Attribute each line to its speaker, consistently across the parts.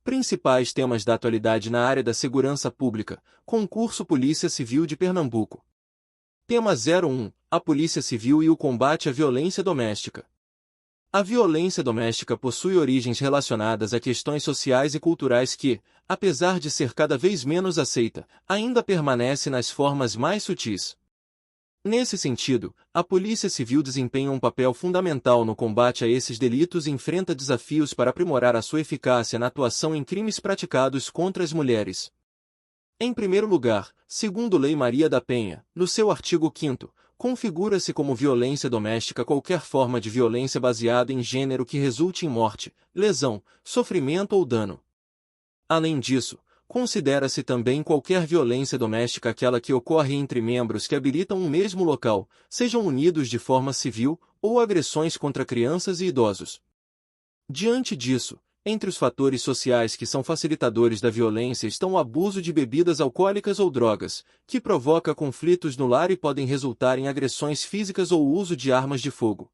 Speaker 1: Principais temas da atualidade na área da segurança pública. Concurso Polícia Civil de Pernambuco. Tema 01. A Polícia Civil e o combate à violência doméstica. A violência doméstica possui origens relacionadas a questões sociais e culturais que, apesar de ser cada vez menos aceita, ainda permanece nas formas mais sutis. Nesse sentido, a Polícia Civil desempenha um papel fundamental no combate a esses delitos e enfrenta desafios para aprimorar a sua eficácia na atuação em crimes praticados contra as mulheres. Em primeiro lugar, segundo Lei Maria da Penha, no seu artigo 5º, configura-se como violência doméstica qualquer forma de violência baseada em gênero que resulte em morte, lesão, sofrimento ou dano. Além disso, considera-se também qualquer violência doméstica aquela que ocorre entre membros que habitam um mesmo local, sejam unidos de forma civil, ou agressões contra crianças e idosos. Diante disso, entre os fatores sociais que são facilitadores da violência estão o abuso de bebidas alcoólicas ou drogas, que provoca conflitos no lar e podem resultar em agressões físicas ou o uso de armas de fogo.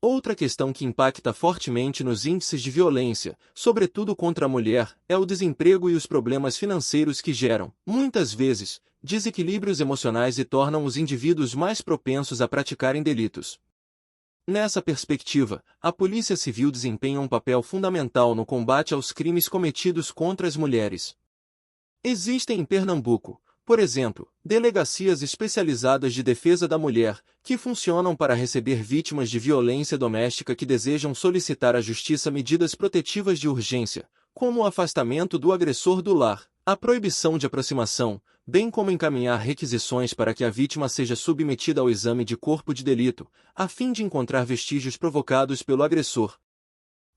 Speaker 1: Outra questão que impacta fortemente nos índices de violência, sobretudo contra a mulher, é o desemprego e os problemas financeiros que geram, muitas vezes, desequilíbrios emocionais e tornam os indivíduos mais propensos a praticarem delitos. Nessa perspectiva, a Polícia Civil desempenha um papel fundamental no combate aos crimes cometidos contra as mulheres. Existem em Pernambuco, por exemplo, delegacias especializadas de defesa da mulher, que funcionam para receber vítimas de violência doméstica que desejam solicitar à Justiça medidas protetivas de urgência, como o afastamento do agressor do lar, a proibição de aproximação, bem como encaminhar requisições para que a vítima seja submetida ao exame de corpo de delito, a fim de encontrar vestígios provocados pelo agressor.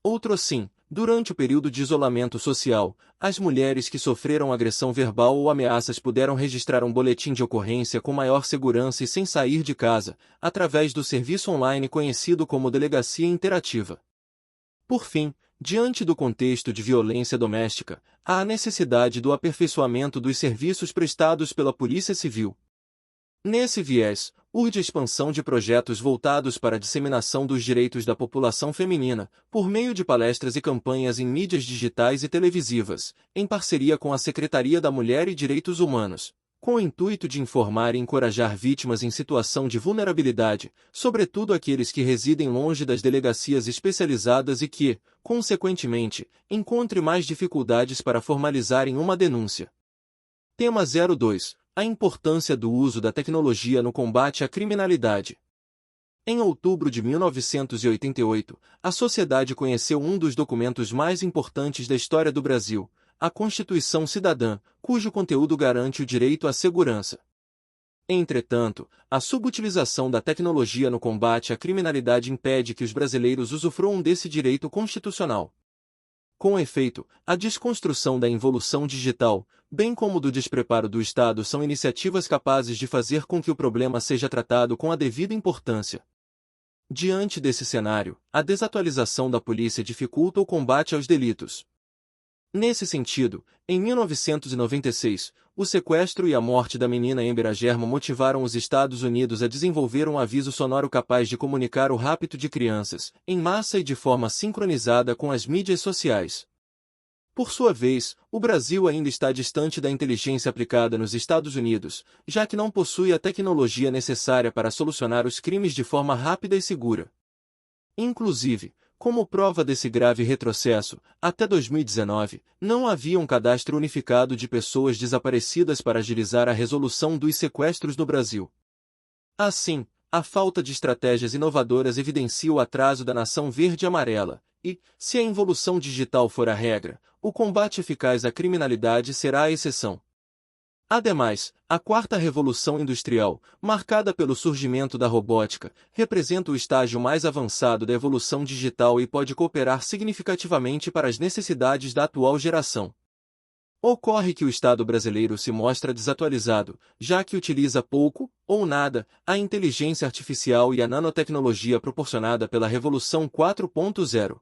Speaker 1: Outro assim, durante o período de isolamento social, as mulheres que sofreram agressão verbal ou ameaças puderam registrar um boletim de ocorrência com maior segurança e sem sair de casa, através do serviço online conhecido como Delegacia Interativa. Por fim, diante do contexto de violência doméstica, há a necessidade do aperfeiçoamento dos serviços prestados pela Polícia Civil. Nesse viés, urge a expansão de projetos voltados para a disseminação dos direitos da população feminina, por meio de palestras e campanhas em mídias digitais e televisivas, em parceria com a Secretaria da Mulher e Direitos Humanos, com o intuito de informar e encorajar vítimas em situação de vulnerabilidade, sobretudo aqueles que residem longe das delegacias especializadas e que, consequentemente, encontrem mais dificuldades para formalizarem uma denúncia. Tema 02. A importância do uso da tecnologia no combate à criminalidade. Em outubro de 1988, a sociedade conheceu um dos documentos mais importantes da história do Brasil, a Constituição Cidadã, cujo conteúdo garante o direito à segurança. Entretanto, a subutilização da tecnologia no combate à criminalidade impede que os brasileiros usufruam desse direito constitucional. Com efeito, a desconstrução da involução digital, bem como do despreparo do Estado são iniciativas capazes de fazer com que o problema seja tratado com a devida importância. Diante desse cenário, a desatualização da polícia dificulta o combate aos delitos. Nesse sentido, em 1996, o sequestro e a morte da menina Ember Agermo motivaram os Estados Unidos a desenvolver um aviso sonoro capaz de comunicar o rapto de crianças, em massa e de forma sincronizada com as mídias sociais. Por sua vez, o Brasil ainda está distante da inteligência aplicada nos Estados Unidos, já que não possui a tecnologia necessária para solucionar os crimes de forma rápida e segura. Inclusive, como prova desse grave retrocesso, até 2019, não havia um cadastro unificado de pessoas desaparecidas para agilizar a resolução dos sequestros no Brasil. Assim, a falta de estratégias inovadoras evidencia o atraso da nação verde e amarela, e, se a involução digital for a regra, o combate eficaz à criminalidade será a exceção. Ademais, a quarta revolução industrial, marcada pelo surgimento da robótica, representa o estágio mais avançado da evolução digital e pode cooperar significativamente para as necessidades da atual geração. Ocorre que o Estado brasileiro se mostra desatualizado, já que utiliza pouco, ou nada, a inteligência artificial e a nanotecnologia proporcionada pela Revolução 4.0.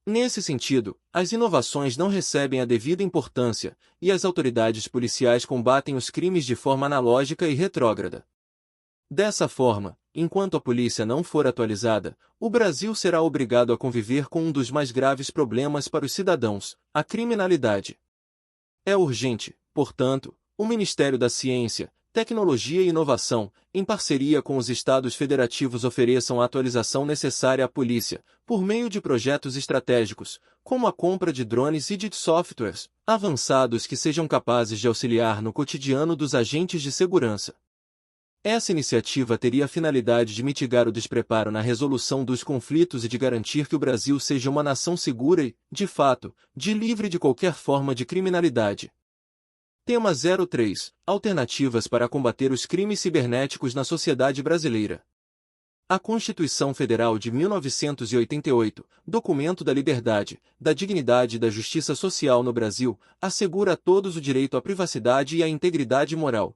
Speaker 1: Nesse sentido, as inovações não recebem a devida importância, e as autoridades policiais combatem os crimes de forma analógica e retrógrada. Dessa forma, enquanto a polícia não for atualizada, o Brasil será obrigado a conviver com um dos mais graves problemas para os cidadãos, a criminalidade. É urgente, portanto, o Ministério da Ciência, Tecnologia e Inovação, em parceria com os Estados federativos, ofereçam a atualização necessária à polícia, por meio de projetos estratégicos, como a compra de drones e de softwares avançados que sejam capazes de auxiliar no cotidiano dos agentes de segurança. Essa iniciativa teria a finalidade de mitigar o despreparo na resolução dos conflitos e de garantir que o Brasil seja uma nação segura e, de fato, livre de qualquer forma de criminalidade. Tema 03. Alternativas para combater os crimes cibernéticos na sociedade brasileira. A Constituição Federal de 1988, documento da liberdade, da dignidade e da justiça social no Brasil, assegura a todos o direito à privacidade e à integridade moral.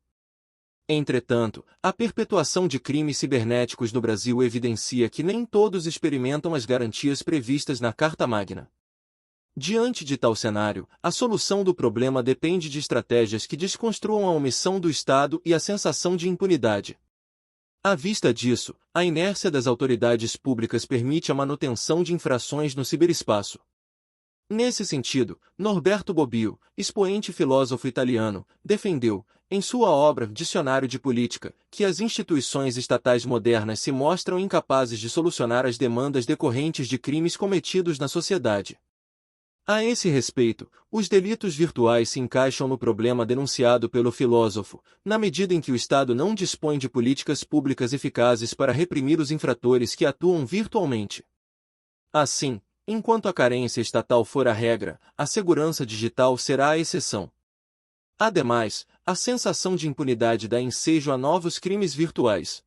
Speaker 1: Entretanto, a perpetuação de crimes cibernéticos no Brasil evidencia que nem todos experimentam as garantias previstas na Carta Magna. Diante de tal cenário, a solução do problema depende de estratégias que desconstruam a omissão do Estado e a sensação de impunidade. À vista disso, a inércia das autoridades públicas permite a manutenção de infrações no ciberespaço. Nesse sentido, Norberto Bobbio, expoente filósofo italiano, defendeu, em sua obra Dicionário de Política, que as instituições estatais modernas se mostram incapazes de solucionar as demandas decorrentes de crimes cometidos na sociedade. A esse respeito, os delitos virtuais se encaixam no problema denunciado pelo filósofo, na medida em que o Estado não dispõe de políticas públicas eficazes para reprimir os infratores que atuam virtualmente. Assim, enquanto a carência estatal for a regra, a segurança digital será a exceção. Ademais, a sensação de impunidade dá ensejo a novos crimes virtuais.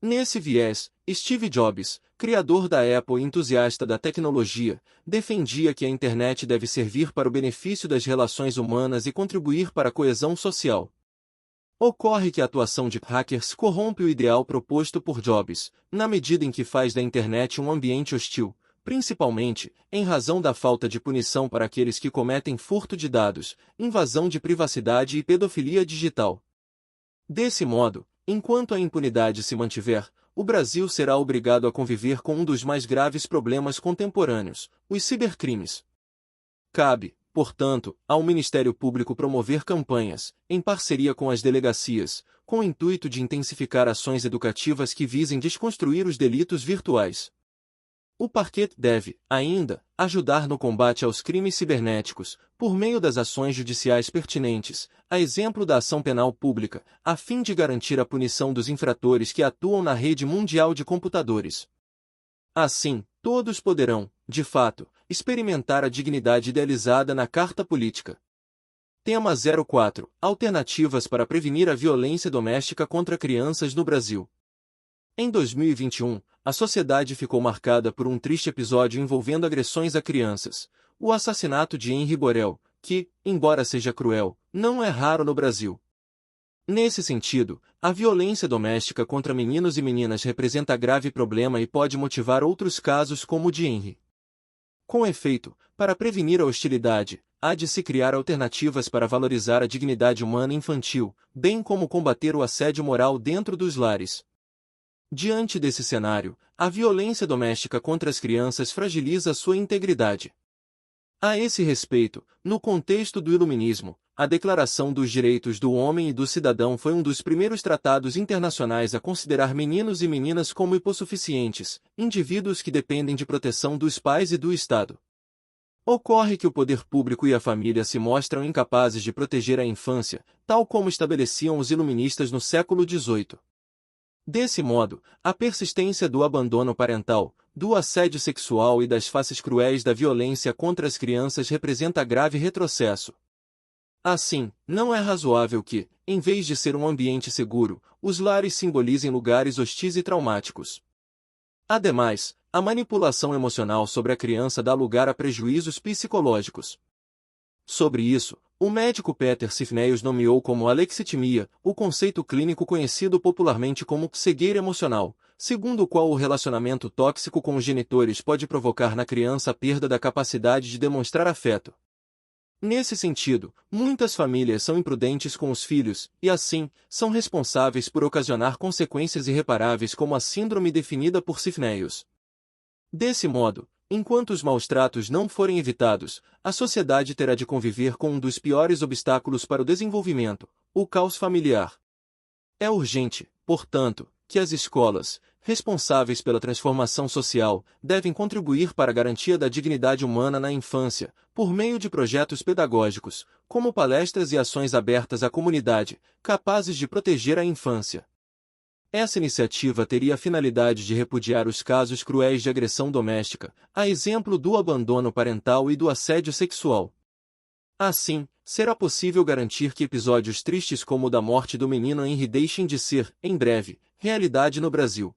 Speaker 1: Nesse viés, Steve Jobs, criador da Apple e entusiasta da tecnologia, defendia que a internet deve servir para o benefício das relações humanas e contribuir para a coesão social. Ocorre que a atuação de hackers corrompe o ideal proposto por Jobs, na medida em que faz da internet um ambiente hostil, principalmente, em razão da falta de punição para aqueles que cometem furto de dados, invasão de privacidade e pedofilia digital. Desse modo, enquanto a impunidade se mantiver, o Brasil será obrigado a conviver com um dos mais graves problemas contemporâneos, os cibercrimes. Cabe, portanto, ao Ministério Público promover campanhas, em parceria com as delegacias, com o intuito de intensificar ações educativas que visem desconstruir os delitos virtuais. O parquet deve, ainda, ajudar no combate aos crimes cibernéticos, por meio das ações judiciais pertinentes, a exemplo da ação penal pública, a fim de garantir a punição dos infratores que atuam na rede mundial de computadores. Assim, todos poderão, de fato, experimentar a dignidade idealizada na Carta Política. Tema 04. Alternativas para prevenir a violência doméstica contra crianças no Brasil. Em 2021, a sociedade ficou marcada por um triste episódio envolvendo agressões a crianças, o assassinato de Henri Borel, que, embora seja cruel, não é raro no Brasil. Nesse sentido, a violência doméstica contra meninos e meninas representa grave problema e pode motivar outros casos como o de Henri. Com efeito, para prevenir a hostilidade, há de se criar alternativas para valorizar a dignidade humana infantil, bem como combater o assédio moral dentro dos lares. Diante desse cenário, a violência doméstica contra as crianças fragiliza sua integridade. A esse respeito, no contexto do Iluminismo, a Declaração dos Direitos do Homem e do Cidadão foi um dos primeiros tratados internacionais a considerar meninos e meninas como hipossuficientes, indivíduos que dependem de proteção dos pais e do Estado. Ocorre que o poder público e a família se mostram incapazes de proteger a infância, tal como estabeleciam os iluministas no século XVIII. Desse modo, a persistência do abandono parental, do assédio sexual e das faces cruéis da violência contra as crianças representa grave retrocesso. Assim, não é razoável que, em vez de ser um ambiente seguro, os lares simbolizem lugares hostis e traumáticos. Ademais, a manipulação emocional sobre a criança dá lugar a prejuízos psicológicos. Sobre isso, o médico Peter Sifneios nomeou como alexitimia, o conceito clínico conhecido popularmente como cegueira emocional, segundo o qual o relacionamento tóxico com os genitores pode provocar na criança a perda da capacidade de demonstrar afeto. Nesse sentido, muitas famílias são imprudentes com os filhos e, assim, são responsáveis por ocasionar consequências irreparáveis como a síndrome definida por Cifnéios. Desse modo, enquanto os maus-tratos não forem evitados, a sociedade terá de conviver com um dos piores obstáculos para o desenvolvimento, o caos familiar. É urgente, portanto, que as escolas, responsáveis pela transformação social, devem contribuir para a garantia da dignidade humana na infância, por meio de projetos pedagógicos, como palestras e ações abertas à comunidade, capazes de proteger a infância. Essa iniciativa teria a finalidade de repudiar os casos cruéis de agressão doméstica, a exemplo do abandono parental e do assédio sexual. Assim, será possível garantir que episódios tristes como o da morte do menino Henry deixem de ser, em breve, realidade no Brasil.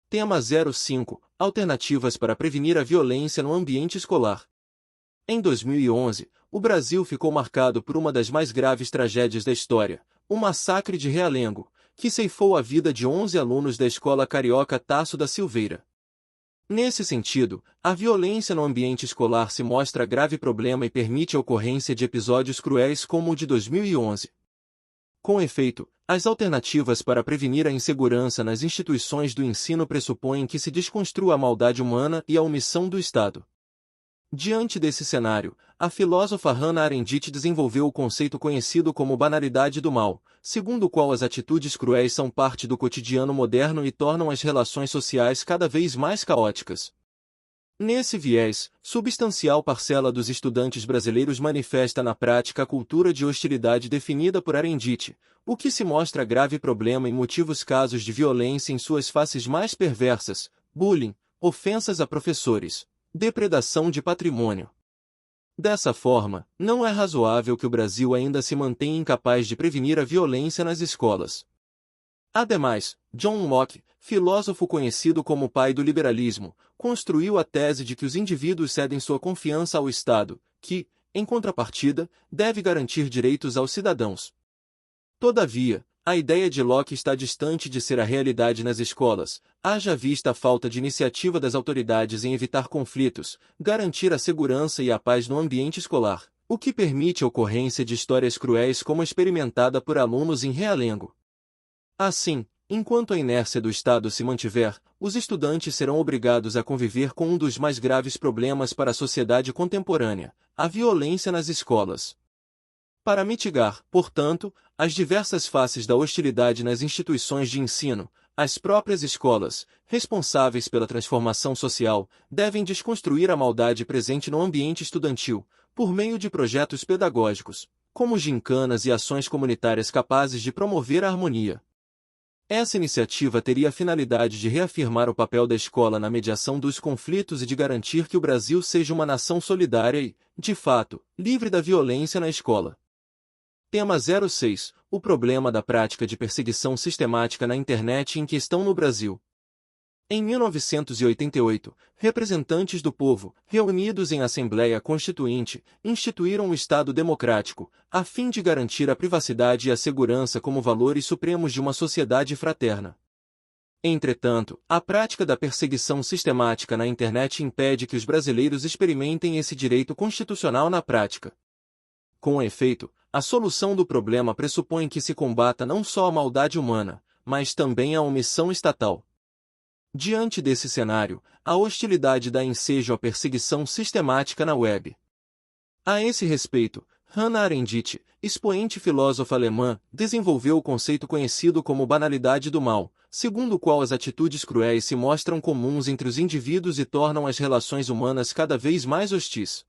Speaker 1: Tema 05. Alternativas para prevenir a violência no ambiente escolar. Em 2011, o Brasil ficou marcado por uma das mais graves tragédias da história, o massacre de Realengo, que ceifou a vida de 11 alunos da escola carioca Tasso da Silveira. Nesse sentido, a violência no ambiente escolar se mostra grave problema e permite a ocorrência de episódios cruéis como o de 2011. Com efeito, as alternativas para prevenir a insegurança nas instituições do ensino pressupõem que se desconstrua a maldade humana e a omissão do Estado. Diante desse cenário, a filósofa Hannah Arendt desenvolveu o conceito conhecido como banalidade do mal, segundo o qual as atitudes cruéis são parte do cotidiano moderno e tornam as relações sociais cada vez mais caóticas. Nesse viés, substancial parcela dos estudantes brasileiros manifesta na prática a cultura de hostilidade definida por Arendt, o que se mostra grave problema em motivos casos de violência em suas faces mais perversas, bullying, ofensas a professores, depredação de patrimônio. Dessa forma, não é razoável que o Brasil ainda se mantenha incapaz de prevenir a violência nas escolas. Ademais, John Locke, filósofo conhecido como pai do liberalismo, construiu a tese de que os indivíduos cedem sua confiança ao Estado, que, em contrapartida, deve garantir direitos aos cidadãos. Todavia, a ideia de Locke está distante de ser a realidade nas escolas, haja vista a falta de iniciativa das autoridades em evitar conflitos, garantir a segurança e a paz no ambiente escolar, o que permite a ocorrência de histórias cruéis como a experimentada por alunos em Realengo. Assim, enquanto a inércia do Estado se mantiver, os estudantes serão obrigados a conviver com um dos mais graves problemas para a sociedade contemporânea, a violência nas escolas. Para mitigar, portanto, as diversas faces da hostilidade nas instituições de ensino, as próprias escolas, responsáveis pela transformação social, devem desconstruir a maldade presente no ambiente estudantil, por meio de projetos pedagógicos, como gincanas e ações comunitárias capazes de promover a harmonia. Essa iniciativa teria a finalidade de reafirmar o papel da escola na mediação dos conflitos e de garantir que o Brasil seja uma nação solidária e, de fato, livre da violência na escola. Tema 06. O problema da prática de perseguição sistemática na internet em questão no Brasil. Em 1988, representantes do povo, reunidos em Assembleia Constituinte, instituíram o Estado Democrático, a fim de garantir a privacidade e a segurança como valores supremos de uma sociedade fraterna. Entretanto, a prática da perseguição sistemática na internet impede que os brasileiros experimentem esse direito constitucional na prática. Com efeito, a solução do problema pressupõe que se combata não só a maldade humana, mas também a omissão estatal. Diante desse cenário, a hostilidade dá ensejo à perseguição sistemática na web. A esse respeito, Hannah Arendt, expoente filósofa alemã, desenvolveu o conceito conhecido como banalidade do mal, segundo o qual as atitudes cruéis se mostram comuns entre os indivíduos e tornam as relações humanas cada vez mais hostis.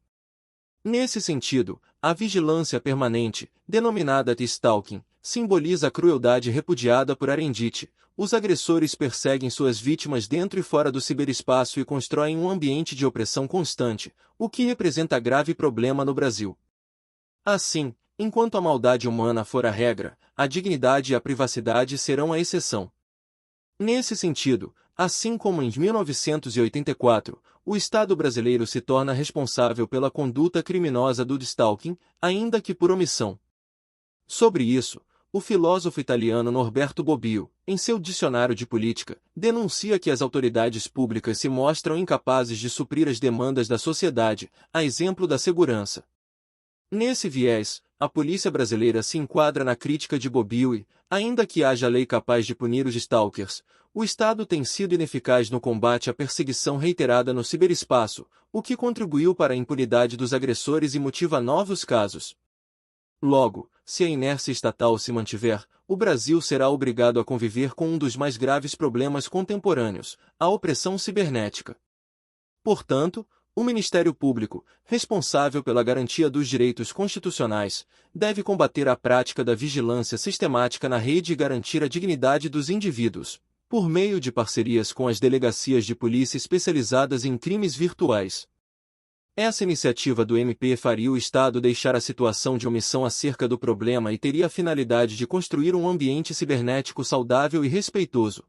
Speaker 1: Nesse sentido, a vigilância permanente, denominada stalking, simboliza a crueldade repudiada por Arendt. Os agressores perseguem suas vítimas dentro e fora do ciberespaço e constroem um ambiente de opressão constante, o que representa grave problema no Brasil. Assim, enquanto a maldade humana for a regra, a dignidade e a privacidade serão a exceção. Nesse sentido, assim como em 1984, o Estado brasileiro se torna responsável pela conduta criminosa do stalking, ainda que por omissão. Sobre isso, o filósofo italiano Norberto Bobbio, em seu Dicionário de Política, denuncia que as autoridades públicas se mostram incapazes de suprir as demandas da sociedade, a exemplo da segurança. Nesse viés, a polícia brasileira se enquadra na crítica de Bobbio e, ainda que haja lei capaz de punir os stalkers, o Estado tem sido ineficaz no combate à perseguição reiterada no ciberespaço, o que contribuiu para a impunidade dos agressores e motiva novos casos. Logo, se a inércia estatal se mantiver, o Brasil será obrigado a conviver com um dos mais graves problemas contemporâneos, a opressão cibernética. Portanto, o Ministério Público, responsável pela garantia dos direitos constitucionais, deve combater a prática da vigilância sistemática na rede e garantir a dignidade dos indivíduos, por meio de parcerias com as delegacias de polícia especializadas em crimes virtuais. Essa iniciativa do MP faria o Estado deixar a situação de omissão acerca do problema e teria a finalidade de construir um ambiente cibernético saudável e respeitoso.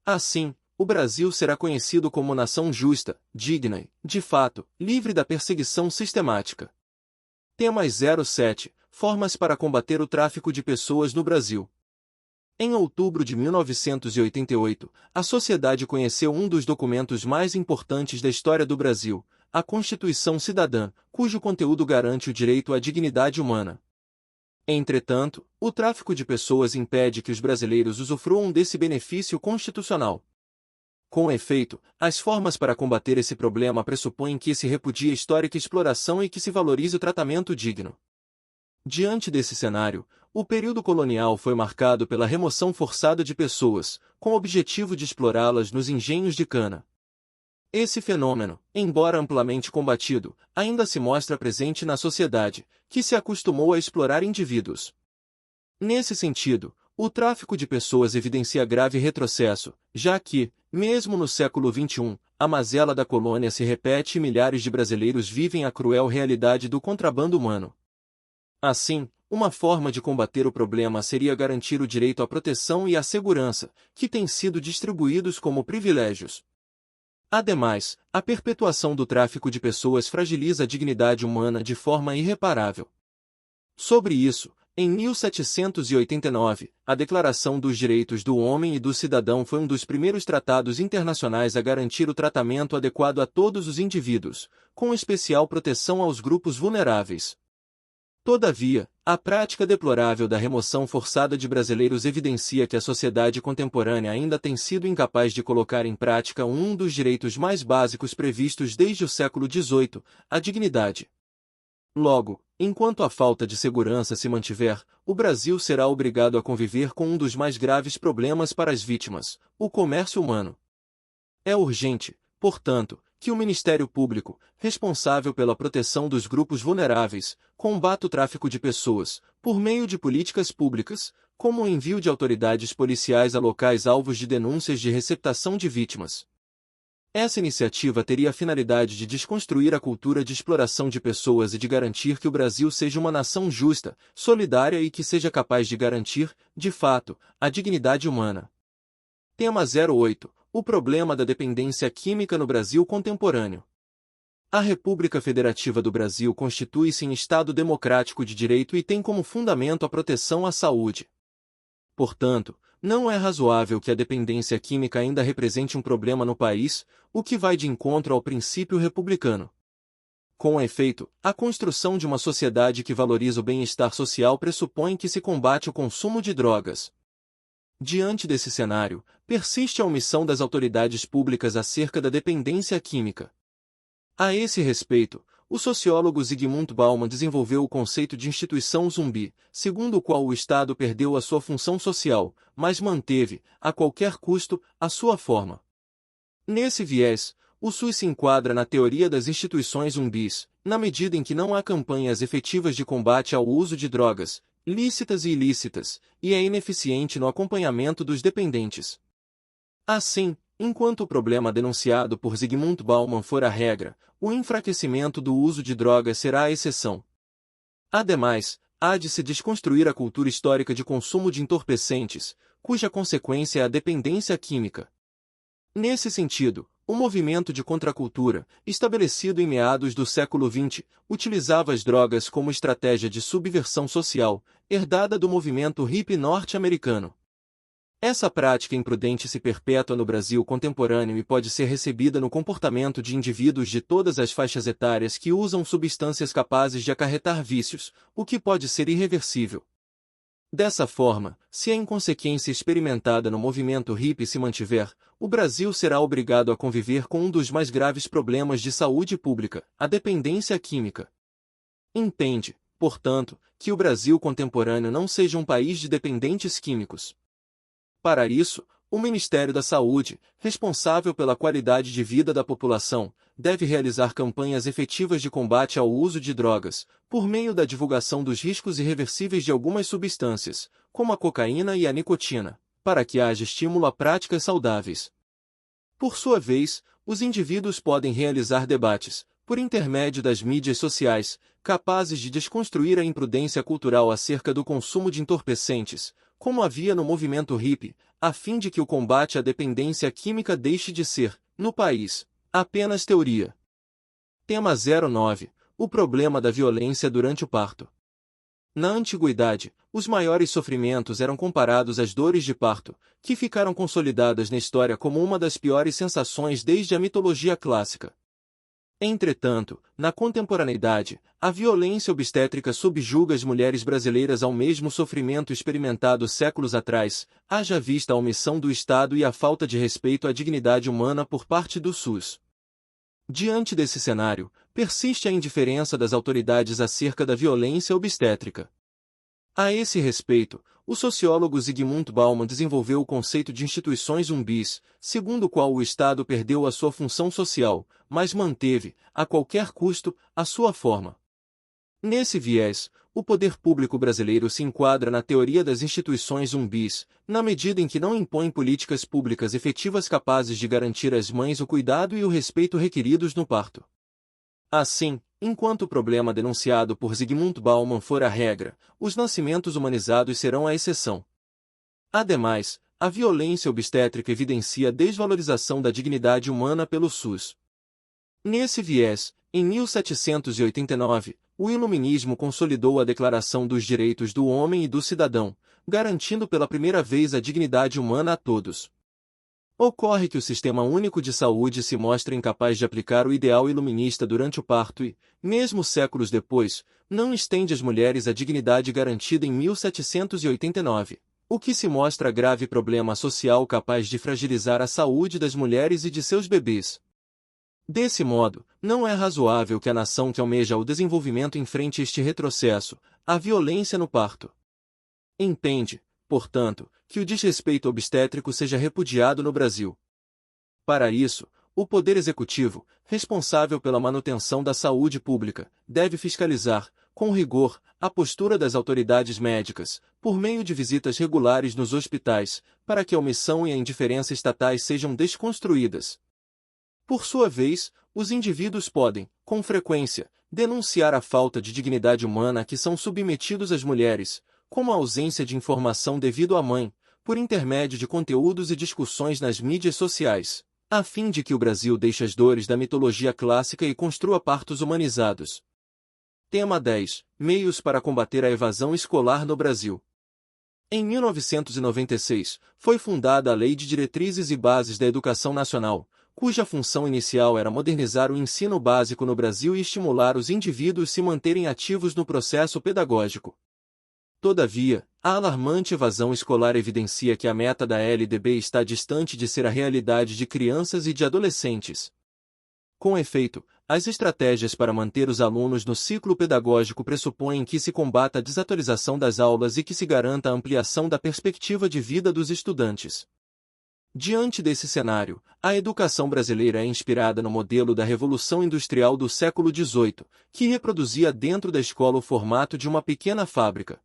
Speaker 1: Assim, o Brasil será conhecido como nação justa, digna e, de fato, livre da perseguição sistemática. Temas 07. Formas para combater o tráfico de pessoas no Brasil. Em outubro de 1988, a sociedade conheceu um dos documentos mais importantes da história do Brasil, a Constituição Cidadã, cujo conteúdo garante o direito à dignidade humana. Entretanto, o tráfico de pessoas impede que os brasileiros usufruam desse benefício constitucional. Com efeito, as formas para combater esse problema pressupõem que se repudie a histórica exploração e que se valorize o tratamento digno. Diante desse cenário, o período colonial foi marcado pela remoção forçada de pessoas, com o objetivo de explorá-las nos engenhos de cana. Esse fenômeno, embora amplamente combatido, ainda se mostra presente na sociedade, que se acostumou a explorar indivíduos. Nesse sentido, o tráfico de pessoas evidencia grave retrocesso, já que, mesmo no século XXI, a mazela da colônia se repete e milhares de brasileiros vivem a cruel realidade do contrabando humano. Assim, uma forma de combater o problema seria garantir o direito à proteção e à segurança, que têm sido distribuídos como privilégios. Ademais, a perpetuação do tráfico de pessoas fragiliza a dignidade humana de forma irreparável. Sobre isso, em 1789, a Declaração dos Direitos do Homem e do Cidadão foi um dos primeiros tratados internacionais a garantir o tratamento adequado a todos os indivíduos, com especial proteção aos grupos vulneráveis. Todavia, a prática deplorável da remoção forçada de brasileiros evidencia que a sociedade contemporânea ainda tem sido incapaz de colocar em prática um dos direitos mais básicos previstos desde o século XVIII, a dignidade. Logo, enquanto a falta de segurança se mantiver, o Brasil será obrigado a conviver com um dos mais graves problemas para as vítimas, o comércio humano. É urgente, portanto, que o Ministério Público, responsável pela proteção dos grupos vulneráveis, combata o tráfico de pessoas, por meio de políticas públicas, como o envio de autoridades policiais a locais alvos de denúncias de receptação de vítimas. Essa iniciativa teria a finalidade de desconstruir a cultura de exploração de pessoas e de garantir que o Brasil seja uma nação justa, solidária e que seja capaz de garantir, de fato, a dignidade humana. Tema 08. O problema da dependência química no Brasil contemporâneo. A República Federativa do Brasil constitui-se em Estado democrático de direito e tem como fundamento a proteção à saúde. Portanto, não é razoável que a dependência química ainda represente um problema no país, o que vai de encontro ao princípio republicano. Com efeito, a construção de uma sociedade que valoriza o bem-estar social pressupõe que se combate o consumo de drogas. Diante desse cenário, persiste a omissão das autoridades públicas acerca da dependência química. A esse respeito, o sociólogo Zygmunt Bauman desenvolveu o conceito de instituição zumbi, segundo o qual o Estado perdeu a sua função social, mas manteve, a qualquer custo, a sua forma. Nesse viés, o SUS se enquadra na teoria das instituições zumbis, na medida em que não há campanhas efetivas de combate ao uso de drogas, lícitas e ilícitas, e é ineficiente no acompanhamento dos dependentes. Assim, enquanto o problema denunciado por Zygmunt Bauman for a regra, o enfraquecimento do uso de drogas será a exceção. Ademais, há de se desconstruir a cultura histórica de consumo de entorpecentes, cuja consequência é a dependência química. Nesse sentido, o movimento de contracultura, estabelecido em meados do século XX, utilizava as drogas como estratégia de subversão social, herdada do movimento hippie norte-americano. Essa prática imprudente se perpetua no Brasil contemporâneo e pode ser recebida no comportamento de indivíduos de todas as faixas etárias que usam substâncias capazes de acarretar vícios, o que pode ser irreversível. Dessa forma, se a inconsequência experimentada no movimento hippie se mantiver, o Brasil será obrigado a conviver com um dos mais graves problemas de saúde pública, a dependência química. Entende, portanto, que o Brasil contemporâneo não seja um país de dependentes químicos. Para isso, o Ministério da Saúde, responsável pela qualidade de vida da população, deve realizar campanhas efetivas de combate ao uso de drogas, por meio da divulgação dos riscos irreversíveis de algumas substâncias, como a cocaína e a nicotina, para que haja estímulo a práticas saudáveis. Por sua vez, os indivíduos podem realizar debates, por intermédio das mídias sociais, capazes de desconstruir a imprudência cultural acerca do consumo de entorpecentes, como havia no movimento hippie, a fim de que o combate à dependência química deixe de ser, no país, apenas teoria. Tema 09. O problema da violência durante o parto. Na antiguidade, os maiores sofrimentos eram comparados às dores de parto, que ficaram consolidadas na história como uma das piores sensações desde a mitologia clássica. Entretanto, na contemporaneidade, a violência obstétrica subjuga as mulheres brasileiras ao mesmo sofrimento experimentado séculos atrás, haja vista a omissão do Estado e a falta de respeito à dignidade humana por parte do SUS. Diante desse cenário, persiste a indiferença das autoridades acerca da violência obstétrica. A esse respeito, o sociólogo Zygmunt Bauman desenvolveu o conceito de instituições zumbis, segundo o qual o Estado perdeu a sua função social, mas manteve, a qualquer custo, a sua forma. Nesse viés, o poder público brasileiro se enquadra na teoria das instituições zumbis, na medida em que não impõe políticas públicas efetivas capazes de garantir às mães o cuidado e o respeito requeridos no parto. Assim, enquanto o problema denunciado por Zygmunt Bauman for a regra, os nascimentos humanizados serão a exceção. Ademais, a violência obstétrica evidencia a desvalorização da dignidade humana pelo SUS. Nesse viés, em 1789, o Iluminismo consolidou a Declaração dos Direitos do Homem e do Cidadão, garantindo pela primeira vez a dignidade humana a todos. Ocorre que o Sistema Único de Saúde se mostra incapaz de aplicar o ideal iluminista durante o parto e, mesmo séculos depois, não estende às mulheres a dignidade garantida em 1789, o que se mostra grave problema social capaz de fragilizar a saúde das mulheres e de seus bebês. Desse modo, não é razoável que a nação que almeja o desenvolvimento enfrente este retrocesso, a violência no parto. Entende, portanto, que o desrespeito obstétrico seja repudiado no Brasil. Para isso, o Poder Executivo, responsável pela manutenção da saúde pública, deve fiscalizar, com rigor, a postura das autoridades médicas, por meio de visitas regulares nos hospitais, para que a omissão e a indiferença estatais sejam desconstruídas. Por sua vez, os indivíduos podem, com frequência, denunciar a falta de dignidade humana a que são submetidos as mulheres, como a ausência de informação devido à mãe, por intermédio de conteúdos e discussões nas mídias sociais, a fim de que o Brasil deixe as dores da mitologia clássica e construa partos humanizados. Tema 10. Meios para combater a evasão escolar no Brasil. Em 1996, foi fundada a Lei de Diretrizes e Bases da Educação Nacional, cuja função inicial era modernizar o ensino básico no Brasil e estimular os indivíduos a se manterem ativos no processo pedagógico. Todavia, a alarmante evasão escolar evidencia que a meta da LDB está distante de ser a realidade de crianças e de adolescentes. Com efeito, as estratégias para manter os alunos no ciclo pedagógico pressupõem que se combata a desatualização das aulas e que se garanta a ampliação da perspectiva de vida dos estudantes. Diante desse cenário, a educação brasileira é inspirada no modelo da Revolução Industrial do século XVIII, que reproduzia dentro da escola o formato de uma pequena fábrica.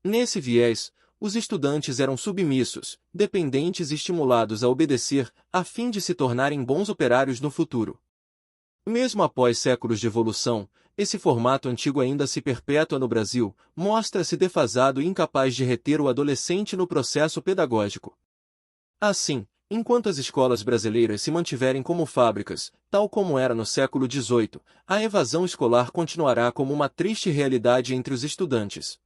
Speaker 1: Nesse viés, os estudantes eram submissos, dependentes e estimulados a obedecer, a fim de se tornarem bons operários no futuro. Mesmo após séculos de evolução, esse formato antigo ainda se perpetua no Brasil, mostra-se defasado e incapaz de reter o adolescente no processo pedagógico. Assim, enquanto as escolas brasileiras se mantiverem como fábricas, tal como era no século XVIII, a evasão escolar continuará como uma triste realidade entre os estudantes.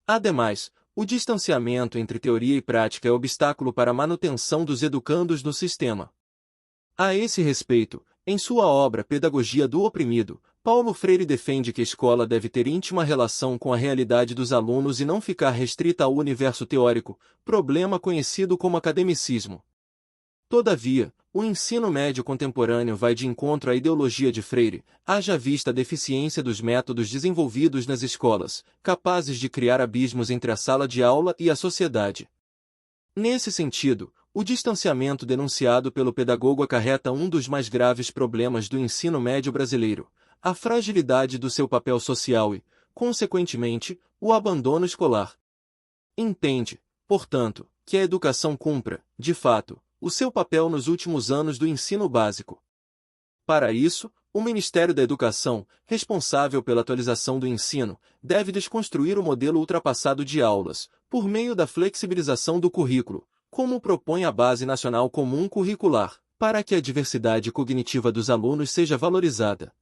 Speaker 1: Ademais, O distanciamento entre teoria e prática é obstáculo para a manutenção dos educandos no sistema. A esse respeito, em sua obra Pedagogia do Oprimido, Paulo Freire defende que a escola deve ter íntima relação com a realidade dos alunos e não ficar restrita ao universo teórico, problema conhecido como academicismo. Todavia, o ensino médio contemporâneo vai de encontro à ideologia de Freire, haja vista a deficiência dos métodos desenvolvidos nas escolas, capazes de criar abismos entre a sala de aula e a sociedade. Nesse sentido, o distanciamento denunciado pelo pedagogo acarreta um dos mais graves problemas do ensino médio brasileiro, a fragilidade do seu papel social e, consequentemente, o abandono escolar. Entende, portanto, que a educação cumpra, de fato, o seu papel nos últimos anos do ensino básico. Para isso, o Ministério da Educação, responsável pela atualização do ensino, deve desconstruir o modelo ultrapassado de aulas, por meio da flexibilização do currículo, como propõe a Base Nacional Comum Curricular, para que a diversidade cognitiva dos alunos seja valorizada.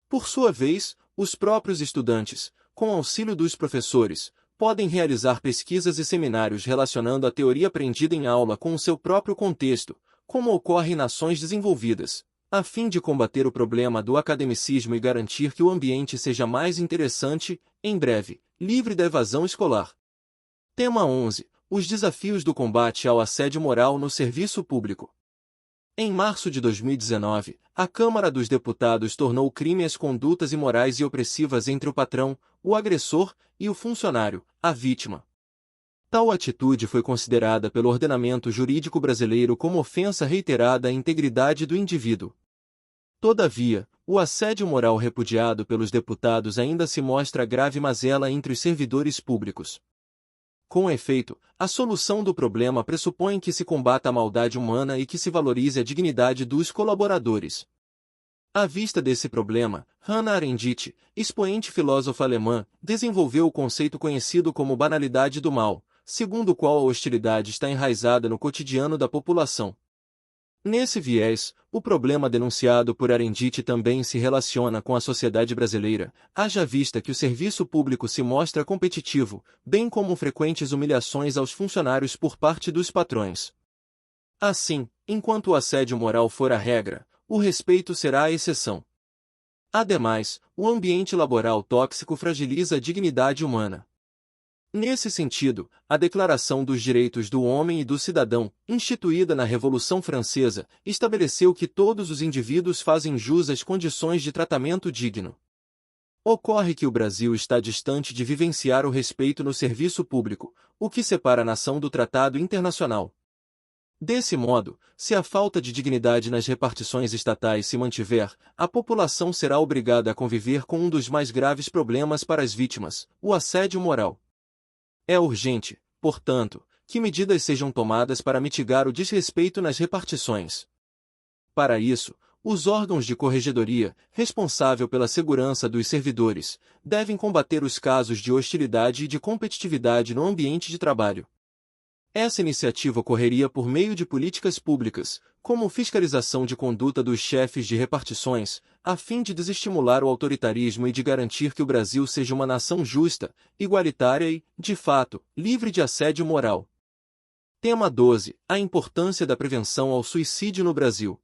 Speaker 1: Por sua vez, os próprios estudantes, com auxílio dos professores, podem realizar pesquisas e seminários relacionando a teoria aprendida em aula com o seu próprio contexto, como ocorre em nações desenvolvidas, a fim de combater o problema do academicismo e garantir que o ambiente seja mais interessante, em breve, livre da evasão escolar. Tema 11. Os desafios do combate ao assédio moral no serviço público. Em março de 2019, a Câmara dos Deputados tornou crime as condutas imorais e opressivas entre o patrão, o agressor, e o funcionário, a vítima. Tal atitude foi considerada pelo ordenamento jurídico brasileiro como ofensa reiterada à integridade do indivíduo. Todavia, o assédio moral repudiado pelos deputados ainda se mostra grave mazela entre os servidores públicos. Com efeito, a solução do problema pressupõe que se combata a maldade humana e que se valorize a dignidade dos colaboradores. À vista desse problema, Hannah Arendt, expoente filósofa alemã, desenvolveu o conceito conhecido como banalidade do mal, segundo o qual a hostilidade está enraizada no cotidiano da população. Nesse viés, o problema denunciado por Arendt também se relaciona com a sociedade brasileira, haja vista que o serviço público se mostra competitivo, bem como frequentes humilhações aos funcionários por parte dos patrões. Assim, enquanto o assédio moral for a regra, o respeito será a exceção. Ademais, o ambiente laboral tóxico fragiliza a dignidade humana. Nesse sentido, a Declaração dos Direitos do Homem e do Cidadão, instituída na Revolução Francesa, estabeleceu que todos os indivíduos fazem jus às condições de tratamento digno. Ocorre que o Brasil está distante de vivenciar o respeito no serviço público, o que separa a nação do tratado internacional. Desse modo, se a falta de dignidade nas repartições estatais se mantiver, a população será obrigada a conviver com um dos mais graves problemas para as vítimas, o assédio moral. É urgente, portanto, que medidas sejam tomadas para mitigar o desrespeito nas repartições. Para isso, os órgãos de corregedoria, responsável pela segurança dos servidores, devem combater os casos de hostilidade e de competitividade no ambiente de trabalho. Essa iniciativa ocorreria por meio de políticas públicas, como fiscalização de conduta dos chefes de repartições, a fim de desestimular o autoritarismo e de garantir que o Brasil seja uma nação justa, igualitária e, de fato, livre de assédio moral. Tema 12. A importância da prevenção ao suicídio no Brasil.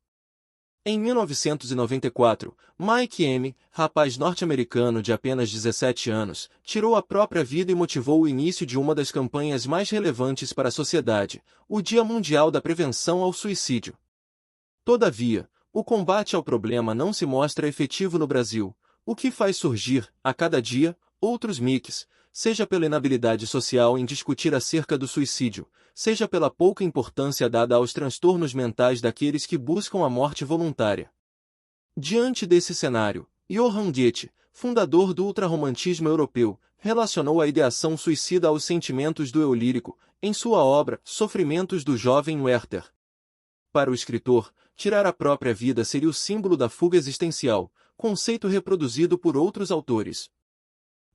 Speaker 1: Em 1994, Mike M., rapaz norte-americano de apenas 17 anos, tirou a própria vida e motivou o início de uma das campanhas mais relevantes para a sociedade, o Dia Mundial da Prevenção ao Suicídio. Todavia, o combate ao problema não se mostra efetivo no Brasil, o que faz surgir, a cada dia, outros miques, seja pela inabilidade social em discutir acerca do suicídio, seja pela pouca importância dada aos transtornos mentais daqueles que buscam a morte voluntária. Diante desse cenário, Johann Goethe, fundador do ultrarromantismo europeu, relacionou a ideação suicida aos sentimentos do eu lírico, em sua obra Sofrimentos do Jovem Werther. Para o escritor, tirar a própria vida seria o símbolo da fuga existencial, conceito reproduzido por outros autores.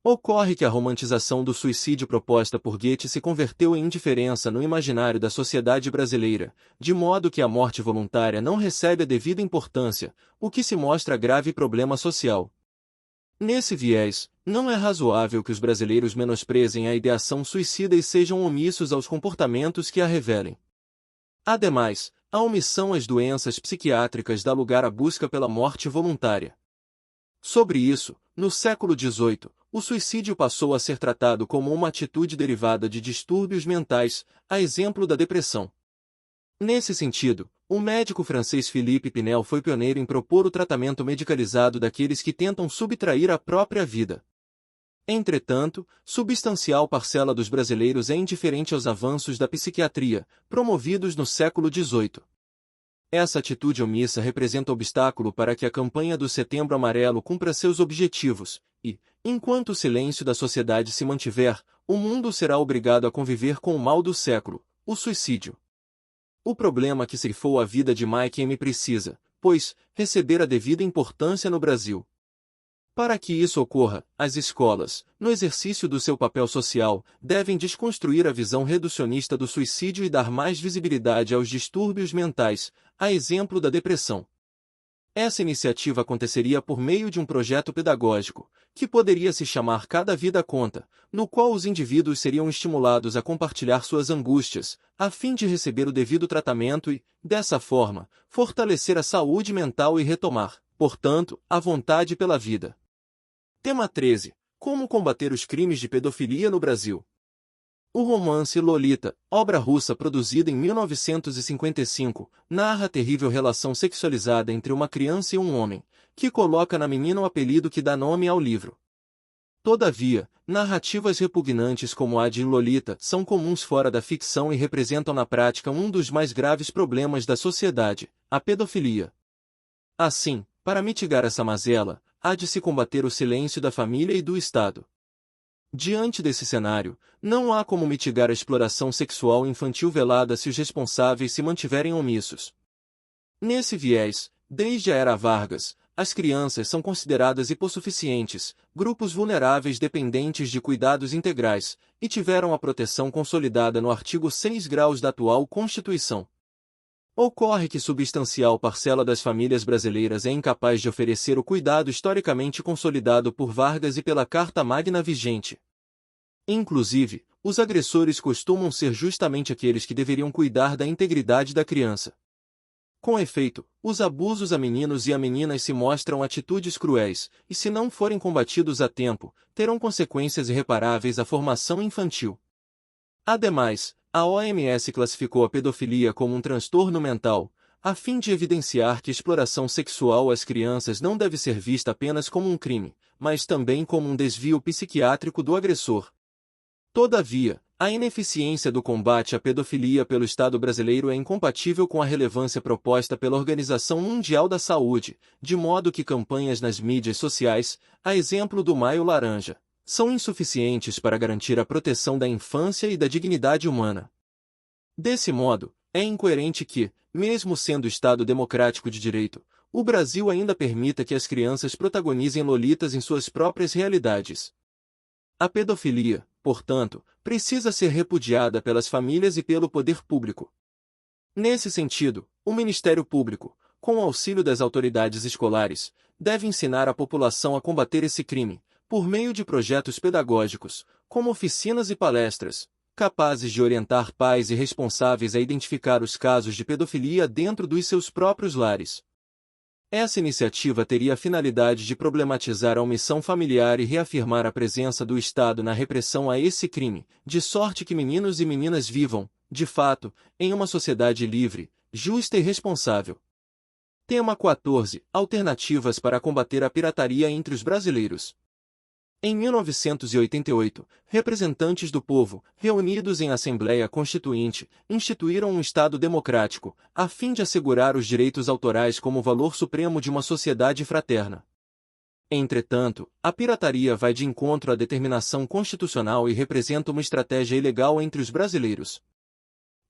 Speaker 1: Ocorre que a romantização do suicídio proposta por Goethe se converteu em indiferença no imaginário da sociedade brasileira, de modo que a morte voluntária não recebe a devida importância, o que se mostra grave problema social. Nesse viés, não é razoável que os brasileiros menosprezem a ideação suicida e sejam omissos aos comportamentos que a revelem. Ademais, a omissão às doenças psiquiátricas dá lugar à busca pela morte voluntária. Sobre isso, no século XVIII, o suicídio passou a ser tratado como uma atitude derivada de distúrbios mentais, a exemplo da depressão. Nesse sentido, o médico francês Philippe Pinel foi pioneiro em propor o tratamento medicalizado daqueles que tentam subtrair a própria vida. Entretanto, substancial parcela dos brasileiros é indiferente aos avanços da psiquiatria, promovidos no século XVIII. Essa atitude omissa representa obstáculo para que a campanha do Setembro Amarelo cumpra seus objetivos, e, enquanto o silêncio da sociedade se mantiver, o mundo será obrigado a conviver com o mal do século, o suicídio. O problema que ceifou a vida de Mike M. precisa, pois, receber a devida importância no Brasil. Para que isso ocorra, as escolas, no exercício do seu papel social, devem desconstruir a visão reducionista do suicídio e dar mais visibilidade aos distúrbios mentais, a exemplo da depressão. Essa iniciativa aconteceria por meio de um projeto pedagógico, que poderia se chamar Cada Vida Conta, no qual os indivíduos seriam estimulados a compartilhar suas angústias, a fim de receber o devido tratamento e, dessa forma, fortalecer a saúde mental e retomar, portanto, a vontade pela vida. Tema 13. Como combater os crimes de pedofilia no Brasil? O romance Lolita, obra russa produzida em 1955, narra a terrível relação sexualizada entre uma criança e um homem, que coloca na menina o apelido que dá nome ao livro. Todavia, narrativas repugnantes como a de Lolita são comuns fora da ficção e representam na prática um dos mais graves problemas da sociedade, a pedofilia. Assim, para mitigar essa mazela, há de se combater o silêncio da família e do Estado. Diante desse cenário, não há como mitigar a exploração sexual infantil velada se os responsáveis se mantiverem omissos. Nesse viés, desde a era Vargas, as crianças são consideradas hipossuficientes, grupos vulneráveis dependentes de cuidados integrais, e tiveram a proteção consolidada no artigo 6 graus da atual Constituição. Ocorre que substancial parcela das famílias brasileiras é incapaz de oferecer o cuidado historicamente consolidado por Vargas e pela Carta Magna vigente. Inclusive, os agressores costumam ser justamente aqueles que deveriam cuidar da integridade da criança. Com efeito, os abusos a meninos e a meninas se mostram atitudes cruéis, e se não forem combatidos a tempo, terão consequências irreparáveis à formação infantil. Ademais, a OMS classificou a pedofilia como um transtorno mental, a fim de evidenciar que a exploração sexual às crianças não deve ser vista apenas como um crime, mas também como um desvio psiquiátrico do agressor. Todavia, a ineficiência do combate à pedofilia pelo Estado brasileiro é incompatível com a relevância proposta pela Organização Mundial da Saúde, de modo que campanhas nas mídias sociais, a exemplo do Maio Laranja, são insuficientes para garantir a proteção da infância e da dignidade humana. Desse modo, é incoerente que, mesmo sendo Estado democrático de direito, o Brasil ainda permita que as crianças protagonizem lolitas em suas próprias realidades. A pedofilia, portanto, precisa ser repudiada pelas famílias e pelo poder público. Nesse sentido, o Ministério Público, com o auxílio das autoridades escolares, deve ensinar a população a combater esse crime, por meio de projetos pedagógicos, como oficinas e palestras, capazes de orientar pais e responsáveis a identificar os casos de pedofilia dentro dos seus próprios lares. Essa iniciativa teria a finalidade de problematizar a omissão familiar e reafirmar a presença do Estado na repressão a esse crime, de sorte que meninos e meninas vivam, de fato, em uma sociedade livre, justa e responsável. Tema 14. Alternativas para combater a pirataria entre os brasileiros. Em 1988, representantes do povo, reunidos em Assembleia Constituinte, instituíram um Estado democrático, a fim de assegurar os direitos autorais como valor supremo de uma sociedade fraterna. Entretanto, a pirataria vai de encontro à determinação constitucional e representa uma estratégia ilegal entre os brasileiros.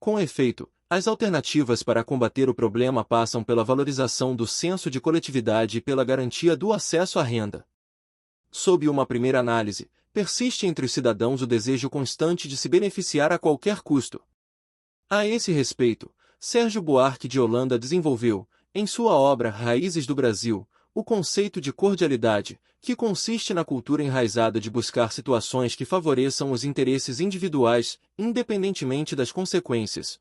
Speaker 1: Com efeito, as alternativas para combater o problema passam pela valorização do senso de coletividade e pela garantia do acesso à renda. Sob uma primeira análise, persiste entre os cidadãos o desejo constante de se beneficiar a qualquer custo. A esse respeito, Sérgio Buarque de Holanda desenvolveu, em sua obra Raízes do Brasil, o conceito de cordialidade, que consiste na cultura enraizada de buscar situações que favoreçam os interesses individuais, independentemente das consequências.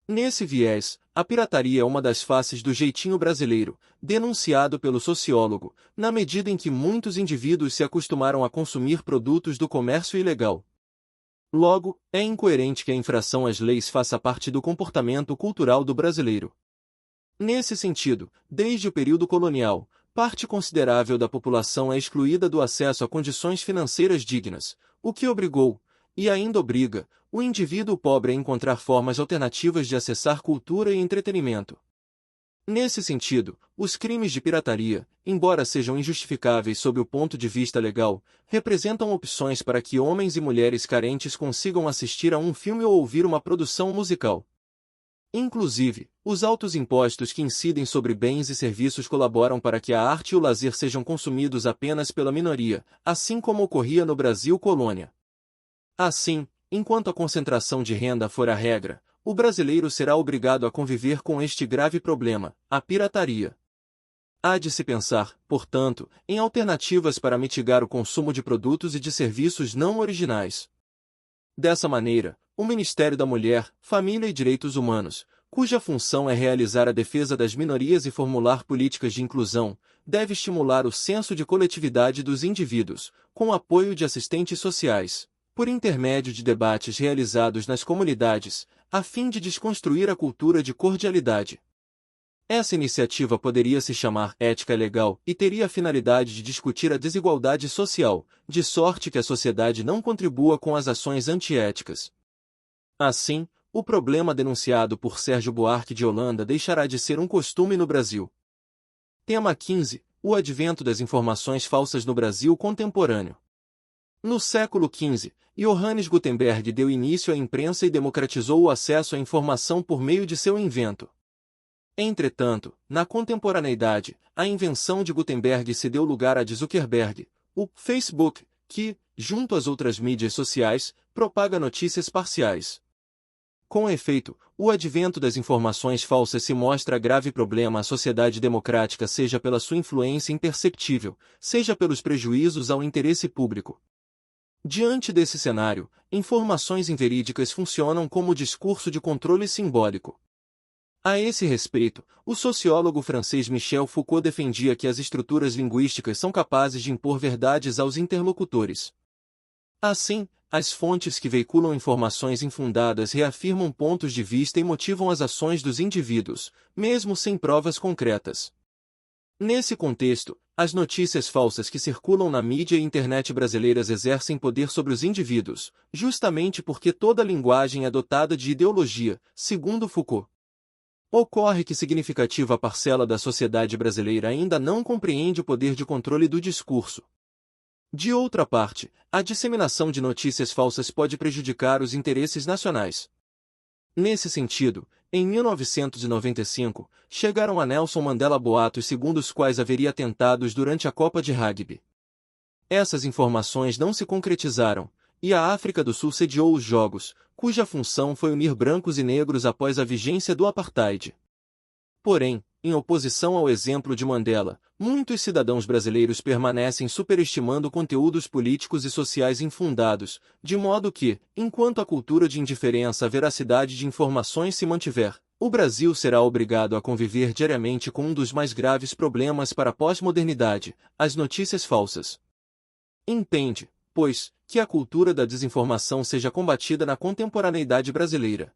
Speaker 1: Nesse viés, a pirataria é uma das faces do jeitinho brasileiro, denunciado pelo sociólogo, na medida em que muitos indivíduos se acostumaram a consumir produtos do comércio ilegal. Logo, é incoerente que a infração às leis faça parte do comportamento cultural do brasileiro. Nesse sentido, desde o período colonial, parte considerável da população é excluída do acesso a condições financeiras dignas, o que obrigou, e ainda obriga, o indivíduo pobre a encontrar formas alternativas de acessar cultura e entretenimento. Nesse sentido, os crimes de pirataria, embora sejam injustificáveis sob o ponto de vista legal, representam opções para que homens e mulheres carentes consigam assistir a um filme ou ouvir uma produção musical. Inclusive, os altos impostos que incidem sobre bens e serviços colaboram para que a arte e o lazer sejam consumidos apenas pela minoria, assim como ocorria no Brasil colônia. Assim, enquanto a concentração de renda for a regra, o brasileiro será obrigado a conviver com este grave problema, a pirataria. Há de se pensar, portanto, em alternativas para mitigar o consumo de produtos e de serviços não originais. Dessa maneira, o Ministério da Mulher, Família e Direitos Humanos, cuja função é realizar a defesa das minorias e formular políticas de inclusão, deve estimular o senso de coletividade dos indivíduos, com apoio de assistentes sociais, por intermédio de debates realizados nas comunidades, a fim de desconstruir a cultura de cordialidade. Essa iniciativa poderia se chamar Ética Legal e teria a finalidade de discutir a desigualdade social, de sorte que a sociedade não contribua com as ações antiéticas. Assim, o problema denunciado por Sérgio Buarque de Holanda deixará de ser um costume no Brasil. Tema 15. O advento das informações falsas no Brasil contemporâneo. No século XV, Johannes Gutenberg deu início à imprensa e democratizou o acesso à informação por meio de seu invento. Entretanto, na contemporaneidade, a invenção de Gutenberg se deu lugar à de Zuckerberg, o Facebook, que, junto às outras mídias sociais, propaga notícias parciais. Com efeito, o advento das informações falsas se mostra grave problema à sociedade democrática, seja pela sua influência imperceptível, seja pelos prejuízos ao interesse público. Diante desse cenário, informações inverídicas funcionam como discurso de controle simbólico. A esse respeito, o sociólogo francês Michel Foucault defendia que as estruturas linguísticas são capazes de impor verdades aos interlocutores. Assim, as fontes que veiculam informações infundadas reafirmam pontos de vista e motivam as ações dos indivíduos, mesmo sem provas concretas. Nesse contexto, as notícias falsas que circulam na mídia e internet brasileiras exercem poder sobre os indivíduos, justamente porque toda linguagem é dotada de ideologia, segundo Foucault. Ocorre que significativa parcela da sociedade brasileira ainda não compreende o poder de controle do discurso. De outra parte, a disseminação de notícias falsas pode prejudicar os interesses nacionais. Nesse sentido, em 1995, chegaram a Nelson Mandela boatos segundo os quais haveria atentados durante a Copa de Rugby. Essas informações não se concretizaram, e a África do Sul sediou os Jogos, cuja função foi unir brancos e negros após a vigência do apartheid. Porém, em oposição ao exemplo de Mandela, muitos cidadãos brasileiros permanecem superestimando conteúdos políticos e sociais infundados, de modo que, enquanto a cultura de indiferença à veracidade de informações se mantiver, o Brasil será obrigado a conviver diariamente com um dos mais graves problemas para a pós-modernidade, as notícias falsas. Entende, pois, que a cultura da desinformação seja combatida na contemporaneidade brasileira.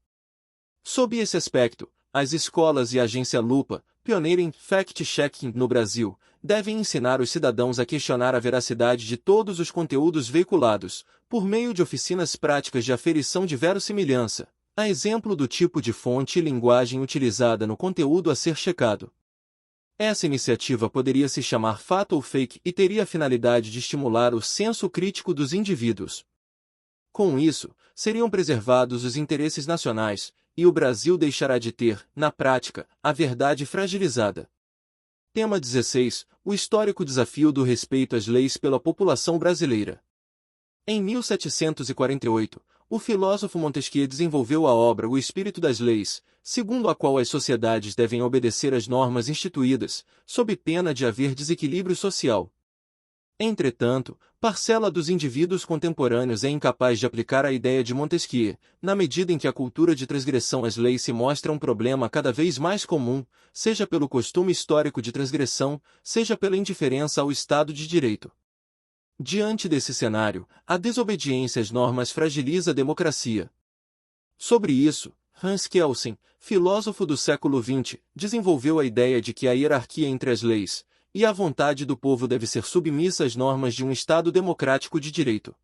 Speaker 1: Sob esse aspecto, as escolas e a agência Lupa, pioneira em fact-checking no Brasil, devem ensinar os cidadãos a questionar a veracidade de todos os conteúdos veiculados, por meio de oficinas práticas de aferição de verossimilhança, a exemplo do tipo de fonte e linguagem utilizada no conteúdo a ser checado. Essa iniciativa poderia se chamar Fato ou Fake e teria a finalidade de estimular o senso crítico dos indivíduos. Com isso, seriam preservados os interesses nacionais, e o Brasil deixará de ter, na prática, a verdade fragilizada. Tema 16. O histórico desafio do respeito às leis pela população brasileira. Em 1748, o filósofo Montesquieu desenvolveu a obra O Espírito das Leis, segundo a qual as sociedades devem obedecer às normas instituídas, sob pena de haver desequilíbrio social. Entretanto, parcela dos indivíduos contemporâneos é incapaz de aplicar a ideia de Montesquieu, na medida em que a cultura de transgressão às leis se mostra um problema cada vez mais comum, seja pelo costume histórico de transgressão, seja pela indiferença ao Estado de Direito. Diante desse cenário, a desobediência às normas fragiliza a democracia. Sobre isso, Hans Kelsen, filósofo do século XX, desenvolveu a ideia de que a hierarquia entre as leis e a vontade do povo deve ser submissa às normas de um Estado democrático de direito.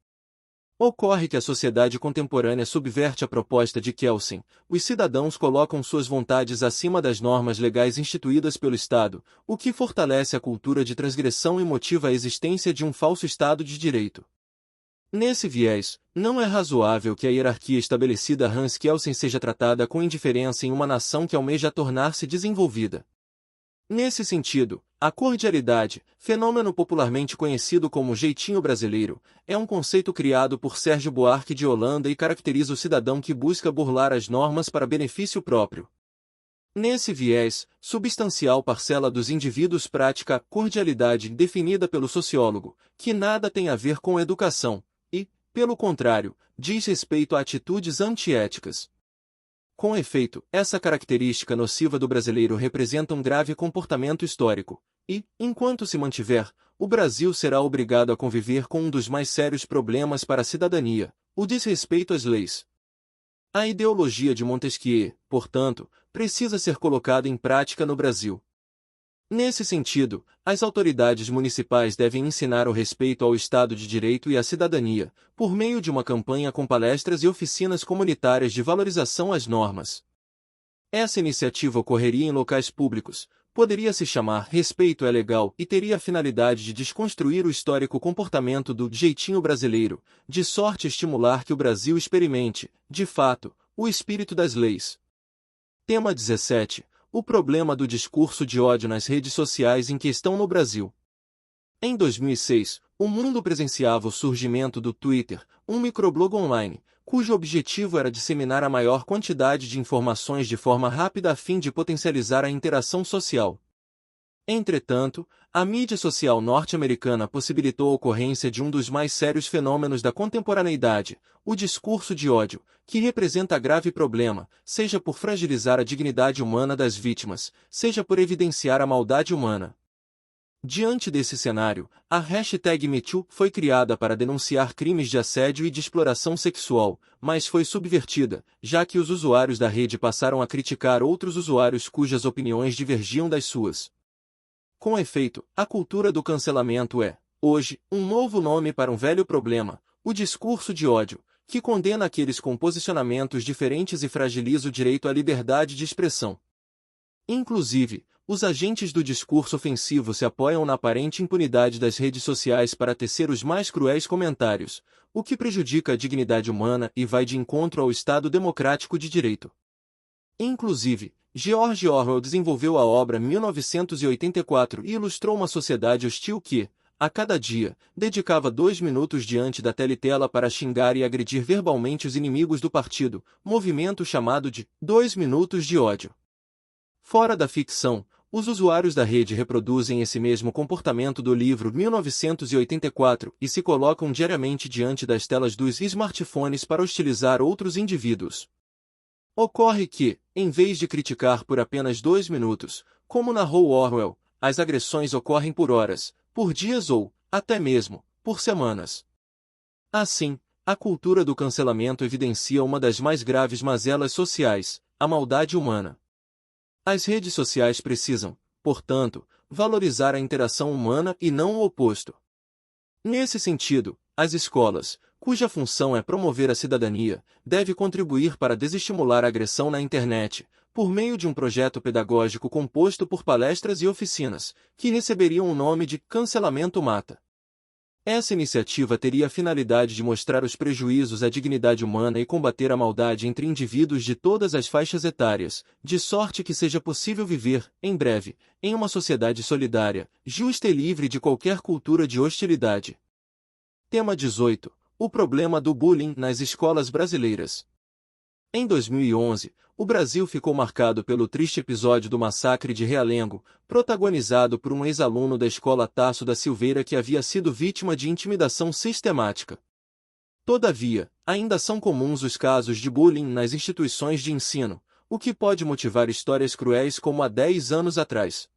Speaker 1: Ocorre que a sociedade contemporânea subverte a proposta de Kelsen. Os cidadãos colocam suas vontades acima das normas legais instituídas pelo Estado, o que fortalece a cultura de transgressão e motiva a existência de um falso Estado de direito. Nesse viés, não é razoável que a hierarquia estabelecida a Hans Kelsen seja tratada com indiferença em uma nação que almeja tornar-se desenvolvida. Nesse sentido, a cordialidade, fenômeno popularmente conhecido como jeitinho brasileiro, é um conceito criado por Sérgio Buarque de Holanda e caracteriza o cidadão que busca burlar as normas para benefício próprio. Nesse viés, substancial parcela dos indivíduos pratica a cordialidade definida pelo sociólogo, que nada tem a ver com educação, e, pelo contrário, diz respeito a atitudes antiéticas. Com efeito, essa característica nociva do brasileiro representa um grave comportamento histórico, e, enquanto se mantiver, o Brasil será obrigado a conviver com um dos mais sérios problemas para a cidadania, o desrespeito às leis. A ideologia de Montesquieu, portanto, precisa ser colocada em prática no Brasil. Nesse sentido, as autoridades municipais devem ensinar o respeito ao Estado de Direito e à cidadania, por meio de uma campanha com palestras e oficinas comunitárias de valorização às normas. Essa iniciativa ocorreria em locais públicos, poderia se chamar Respeito é Legal e teria a finalidade de desconstruir o histórico comportamento do jeitinho brasileiro, de sorte a estimular que o Brasil experimente, de fato, o espírito das leis. Tema 17. O problema do discurso de ódio nas redes sociais em questão no Brasil. Em 2006, o mundo presenciava o surgimento do Twitter, um microblog online, cujo objetivo era disseminar a maior quantidade de informações de forma rápida a fim de potencializar a interação social. Entretanto, a mídia social norte-americana possibilitou a ocorrência de um dos mais sérios fenômenos da contemporaneidade, o discurso de ódio, que representa grave problema, seja por fragilizar a dignidade humana das vítimas, seja por evidenciar a maldade humana. Diante desse cenário, a hashtag #MeToo foi criada para denunciar crimes de assédio e de exploração sexual, mas foi subvertida, já que os usuários da rede passaram a criticar outros usuários cujas opiniões divergiam das suas. Com efeito, a cultura do cancelamento é, hoje, um novo nome para um velho problema, o discurso de ódio, que condena aqueles com posicionamentos diferentes e fragiliza o direito à liberdade de expressão. Inclusive, os agentes do discurso ofensivo se apoiam na aparente impunidade das redes sociais para tecer os mais cruéis comentários, o que prejudica a dignidade humana e vai de encontro ao Estado democrático de direito. Inclusive, George Orwell desenvolveu a obra 1984 e ilustrou uma sociedade hostil que, a cada dia, dedicava 2 minutos diante da teletela para xingar e agredir verbalmente os inimigos do partido, movimento chamado de 2 minutos de ódio. Fora da ficção, os usuários da rede reproduzem esse mesmo comportamento do livro 1984 e se colocam diariamente diante das telas dos smartphones para hostilizar outros indivíduos. Ocorre que, em vez de criticar por apenas 2 minutos, como narrou Orwell, as agressões ocorrem por horas, por dias ou, até mesmo, por semanas. Assim, a cultura do cancelamento evidencia uma das mais graves mazelas sociais, a maldade humana. As redes sociais precisam, portanto, valorizar a interação humana e não o oposto. Nesse sentido, as escolas, cuja função é promover a cidadania, devem contribuir para desestimular a agressão na internet, por meio de um projeto pedagógico composto por palestras e oficinas, que receberiam o nome de Cancelamento Mata. Essa iniciativa teria a finalidade de mostrar os prejuízos à dignidade humana e combater a maldade entre indivíduos de todas as faixas etárias, de sorte que seja possível viver, em breve, em uma sociedade solidária, justa e livre de qualquer cultura de hostilidade. Tema 18. O problema do bullying nas escolas brasileiras. Em 2011, o Brasil ficou marcado pelo triste episódio do massacre de Realengo, protagonizado por um ex-aluno da escola Tasso da Silveira que havia sido vítima de intimidação sistemática. Todavia, ainda são comuns os casos de bullying nas instituições de ensino, o que pode motivar histórias cruéis como há 10 anos atrás.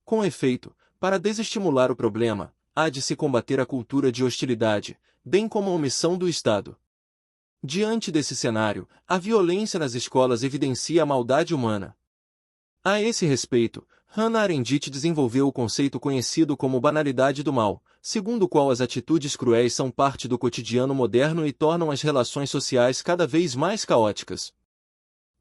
Speaker 1: Com efeito, para desestimular o problema, há de se combater a cultura de hostilidade, bem como a omissão do Estado. Diante desse cenário, a violência nas escolas evidencia a maldade humana. A esse respeito, Hannah Arendt desenvolveu o conceito conhecido como banalidade do mal, segundo o qual as atitudes cruéis são parte do cotidiano moderno e tornam as relações sociais cada vez mais caóticas.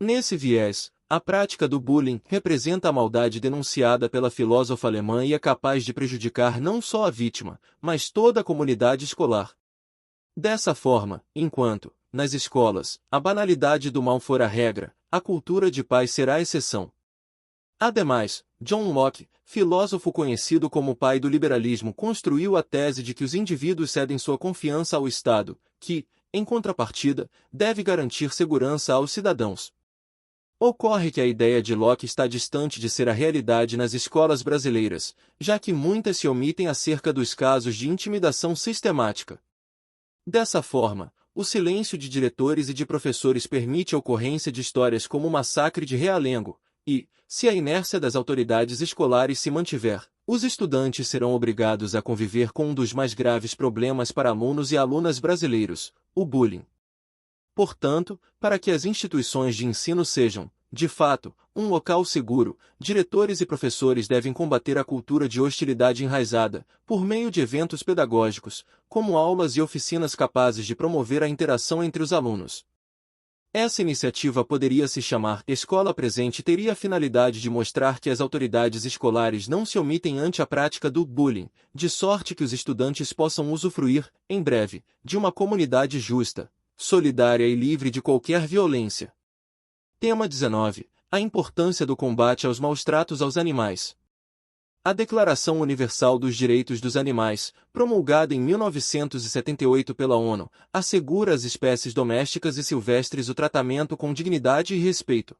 Speaker 1: Nesse viés, a prática do bullying representa a maldade denunciada pela filósofa alemã e é capaz de prejudicar não só a vítima, mas toda a comunidade escolar. Dessa forma, enquanto, nas escolas, a banalidade do mal for a regra, a cultura de paz será a exceção. Ademais, John Locke, filósofo conhecido como o pai do liberalismo, construiu a tese de que os indivíduos cedem sua confiança ao Estado, que, em contrapartida, deve garantir segurança aos cidadãos. Ocorre que a ideia de Locke está distante de ser a realidade nas escolas brasileiras, já que muitas se omitem acerca dos casos de intimidação sistemática. Dessa forma, o silêncio de diretores e de professores permite a ocorrência de histórias como o massacre de Realengo, e, se a inércia das autoridades escolares se mantiver, os estudantes serão obrigados a conviver com um dos mais graves problemas para alunos e alunas brasileiros, o bullying. Portanto, para que as instituições de ensino sejam, de fato, um local seguro, diretores e professores devem combater a cultura de hostilidade enraizada, por meio de eventos pedagógicos, como aulas e oficinas capazes de promover a interação entre os alunos. Essa iniciativa poderia se chamar Escola Presente e teria a finalidade de mostrar que as autoridades escolares não se omitem ante a prática do bullying, de sorte que os estudantes possam usufruir, em breve, de uma comunidade justa, solidária e livre de qualquer violência. Tema 19. A importância do combate aos maus-tratos aos animais. A Declaração Universal dos Direitos dos Animais, promulgada em 1978 pela ONU, assegura às espécies domésticas e silvestres o tratamento com dignidade e respeito.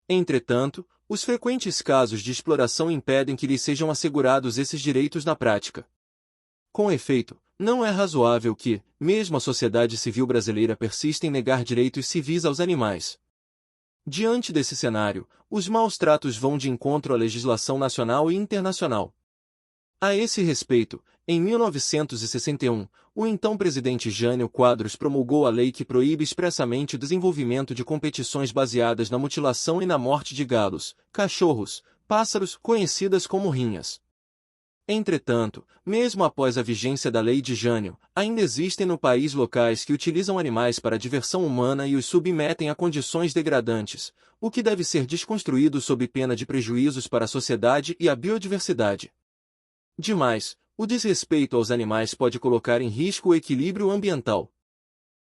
Speaker 1: Entretanto, os frequentes casos de exploração impedem que lhes sejam assegurados esses direitos na prática. Com efeito, não é razoável que, mesmo a sociedade civil brasileira persista em negar direitos civis aos animais. Diante desse cenário, os maus-tratos vão de encontro à legislação nacional e internacional. A esse respeito, em 1961, o então presidente Jânio Quadros promulgou a lei que proíbe expressamente o desenvolvimento de competições baseadas na mutilação e na morte de galos, cachorros, pássaros, conhecidas como rinhas. Entretanto, mesmo após a vigência da Lei de Jânio, ainda existem no país locais que utilizam animais para diversão humana e os submetem a condições degradantes, o que deve ser desconstruído sob pena de prejuízos para a sociedade e a biodiversidade. Demais, o desrespeito aos animais pode colocar em risco o equilíbrio ambiental.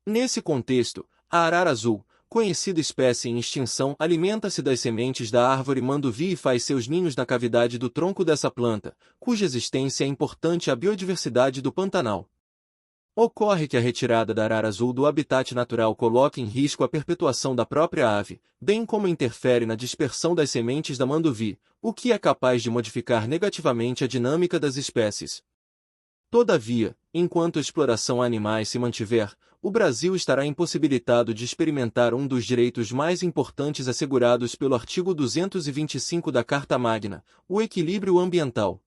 Speaker 1: Nesse contexto, a arara azul, conhecida espécie em extinção, alimenta-se das sementes da árvore manduvi e faz seus ninhos na cavidade do tronco dessa planta, cuja existência é importante à biodiversidade do Pantanal. Ocorre que a retirada da arara azul do habitat natural coloca em risco a perpetuação da própria ave, bem como interfere na dispersão das sementes da manduvi, o que é capaz de modificar negativamente a dinâmica das espécies. Todavia, enquanto a exploração a animais se mantiver, o Brasil estará impossibilitado de experimentar um dos direitos mais importantes assegurados pelo artigo 225 da Carta Magna, o equilíbrio ambiental.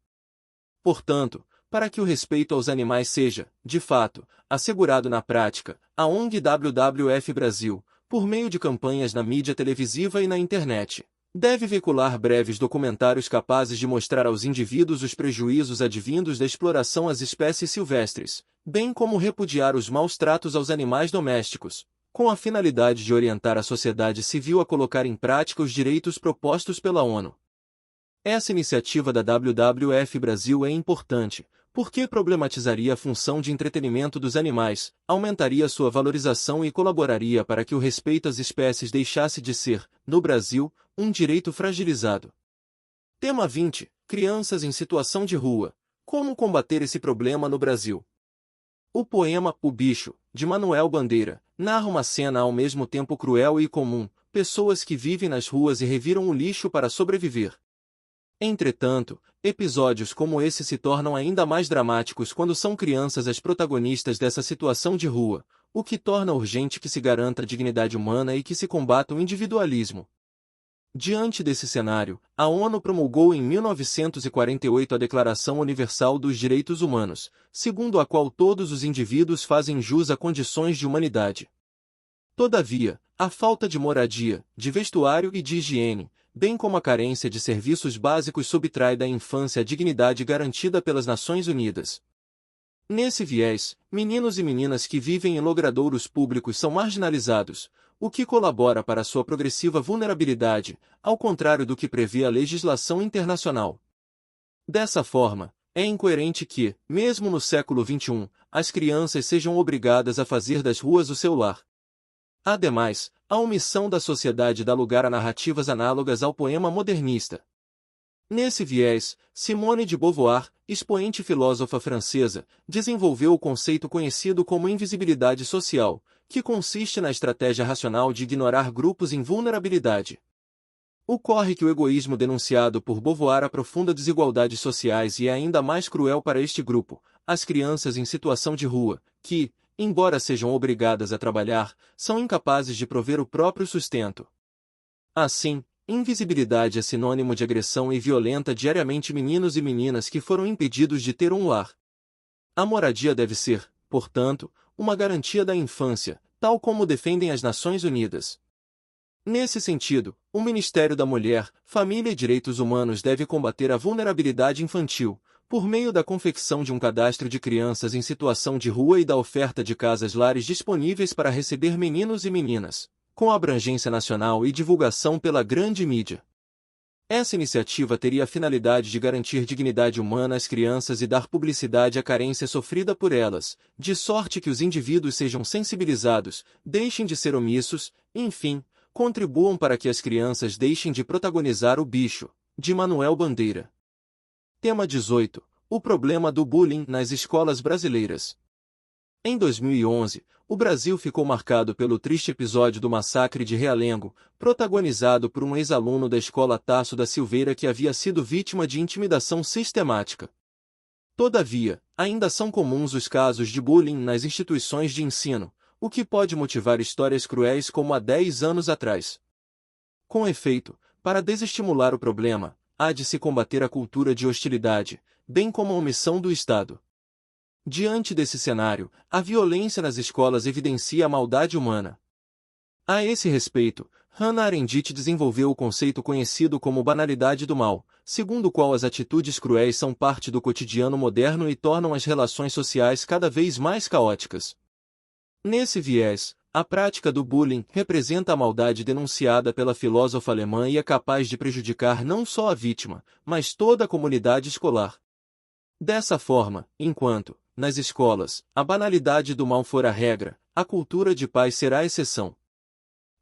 Speaker 1: Portanto, para que o respeito aos animais seja, de fato, assegurado na prática, a ONG WWF Brasil, por meio de campanhas na mídia televisiva e na internet, deve veicular breves documentários capazes de mostrar aos indivíduos os prejuízos advindos da exploração às espécies silvestres, bem como repudiar os maus-tratos aos animais domésticos, com a finalidade de orientar a sociedade civil a colocar em prática os direitos propostos pela ONU. Essa iniciativa da WWF Brasil é importante, porque problematizaria a função de entretenimento dos animais, aumentaria sua valorização e colaboraria para que o respeito às espécies deixasse de ser, no Brasil, um direito fragilizado. Tema 20. Crianças em situação de rua. Como combater esse problema no Brasil? O poema O Bicho, de Manuel Bandeira, narra uma cena ao mesmo tempo cruel e comum, pessoas que vivem nas ruas e reviram o lixo para sobreviver. Entretanto, episódios como esse se tornam ainda mais dramáticos quando são crianças as protagonistas dessa situação de rua, o que torna urgente que se garanta a dignidade humana e que se combata o individualismo. Diante desse cenário, a ONU promulgou em 1948 a Declaração Universal dos Direitos Humanos, segundo a qual todos os indivíduos fazem jus a condições de humanidade. Todavia, a falta de moradia, de vestuário e de higiene, bem como a carência de serviços básicos subtrai da infância a dignidade garantida pelas Nações Unidas. Nesse viés, meninos e meninas que vivem em logradouros públicos são marginalizados, o que colabora para sua progressiva vulnerabilidade, ao contrário do que prevê a legislação internacional. Dessa forma, é incoerente que, mesmo no século XXI, as crianças sejam obrigadas a fazer das ruas o seu lar. Ademais, a omissão da sociedade dá lugar a narrativas análogas ao poema modernista. Nesse viés, Simone de Beauvoir, expoente filósofa francesa, desenvolveu o conceito conhecido como invisibilidade social, que consiste na estratégia racional de ignorar grupos em vulnerabilidade. Ocorre que o egoísmo denunciado por Beauvoir aprofunda desigualdades sociais e é ainda mais cruel para este grupo, as crianças em situação de rua, que, embora sejam obrigadas a trabalhar, são incapazes de prover o próprio sustento. Assim, invisibilidade é sinônimo de agressão e violenta diariamente meninos e meninas que foram impedidos de ter um lar. A moradia deve ser, portanto, uma garantia da infância, tal como defendem as Nações Unidas. Nesse sentido, o Ministério da Mulher, Família e Direitos Humanos deve combater a vulnerabilidade infantil, por meio da confecção de um cadastro de crianças em situação de rua e da oferta de casas-lares disponíveis para receber meninos e meninas, com abrangência nacional e divulgação pela grande mídia. Essa iniciativa teria a finalidade de garantir dignidade humana às crianças e dar publicidade à carência sofrida por elas, de sorte que os indivíduos sejam sensibilizados, deixem de ser omissos, enfim, contribuam para que as crianças deixem de protagonizar o bicho, de Manuel Bandeira. Tema 18. O problema do bullying nas escolas brasileiras. Em 2011, o Brasil ficou marcado pelo triste episódio do massacre de Realengo, protagonizado por um ex-aluno da escola Tasso da Silveira que havia sido vítima de intimidação sistemática. Todavia, ainda são comuns os casos de bullying nas instituições de ensino, o que pode motivar histórias cruéis como há 10 anos atrás. Com efeito, para desestimular o problema, há de se combater a cultura de hostilidade, bem como a omissão do Estado. Diante desse cenário, a violência nas escolas evidencia a maldade humana. A esse respeito, Hannah Arendt desenvolveu o conceito conhecido como banalidade do mal, segundo o qual as atitudes cruéis são parte do cotidiano moderno e tornam as relações sociais cada vez mais caóticas. Nesse viés, a prática do bullying representa a maldade denunciada pela filósofa alemã e é capaz de prejudicar não só a vítima, mas toda a comunidade escolar. Dessa forma, enquanto, nas escolas, a banalidade do mal for a regra, a cultura de paz será a exceção.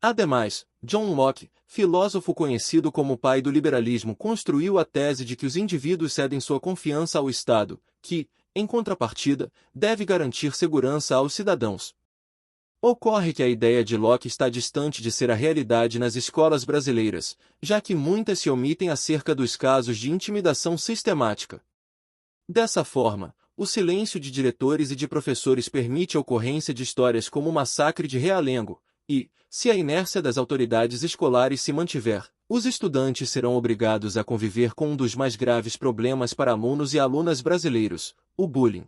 Speaker 1: Ademais, John Locke, filósofo conhecido como o pai do liberalismo, construiu a tese de que os indivíduos cedem sua confiança ao Estado, que, em contrapartida, deve garantir segurança aos cidadãos. Ocorre que a ideia de Locke está distante de ser a realidade nas escolas brasileiras, já que muitas se omitem acerca dos casos de intimidação sistemática. Dessa forma, o silêncio de diretores e de professores permite a ocorrência de histórias como o massacre de Realengo, e, se a inércia das autoridades escolares se mantiver, os estudantes serão obrigados a conviver com um dos mais graves problemas para alunos e alunas brasileiros, o bullying.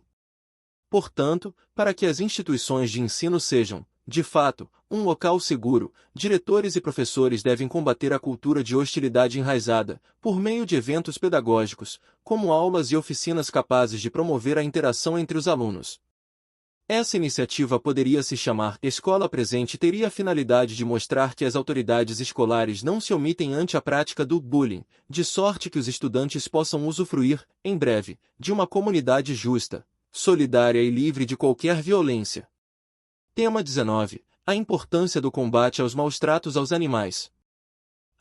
Speaker 1: Portanto, para que as instituições de ensino sejam, de fato, um local seguro, diretores e professores devem combater a cultura de hostilidade enraizada, por meio de eventos pedagógicos, como aulas e oficinas capazes de promover a interação entre os alunos. Essa iniciativa poderia se chamar Escola Presente e teria a finalidade de mostrar que as autoridades escolares não se omitem ante a prática do bullying, de sorte que os estudantes possam usufruir, em breve, de uma comunidade justa, solidária e livre de qualquer violência. Tema 19. A importância do combate aos maus-tratos aos animais.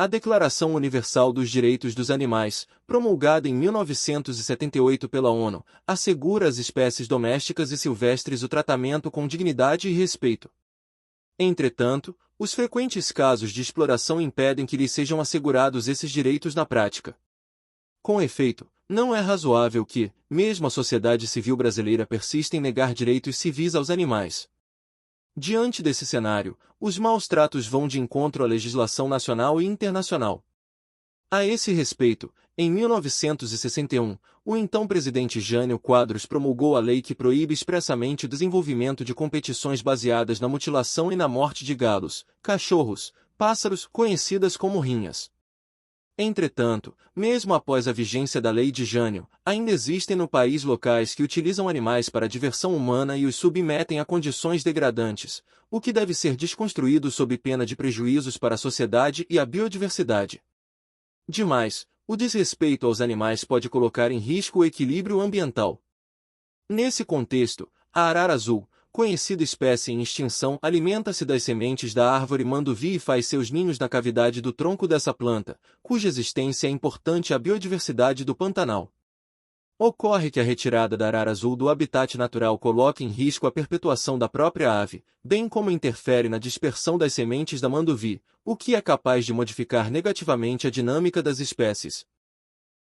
Speaker 1: A Declaração Universal dos Direitos dos Animais, promulgada em 1978 pela ONU, assegura às espécies domésticas e silvestres o tratamento com dignidade e respeito. Entretanto, os frequentes casos de exploração impedem que lhes sejam assegurados esses direitos na prática. Com efeito, não é razoável que, mesmo a sociedade civil brasileira persista em negar direitos civis aos animais. Diante desse cenário, os maus-tratos vão de encontro à legislação nacional e internacional. A esse respeito, em 1961, o então presidente Jânio Quadros promulgou a lei que proíbe expressamente o desenvolvimento de competições baseadas na mutilação e na morte de galos, cachorros, pássaros, conhecidas como rinhas. Entretanto, mesmo após a vigência da Lei de Jânio, ainda existem no país locais que utilizam animais para diversão humana e os submetem a condições degradantes, o que deve ser desconstruído sob pena de prejuízos para a sociedade e a biodiversidade. Demais, o desrespeito aos animais pode colocar em risco o equilíbrio ambiental. Nesse contexto, a arara azul, conhecida espécie em extinção, alimenta-se das sementes da árvore manduvi e faz seus ninhos na cavidade do tronco dessa planta, cuja existência é importante à biodiversidade do Pantanal. Ocorre que a retirada da arara azul do habitat natural coloca em risco a perpetuação da própria ave, bem como interfere na dispersão das sementes da manduvi, o que é capaz de modificar negativamente a dinâmica das espécies.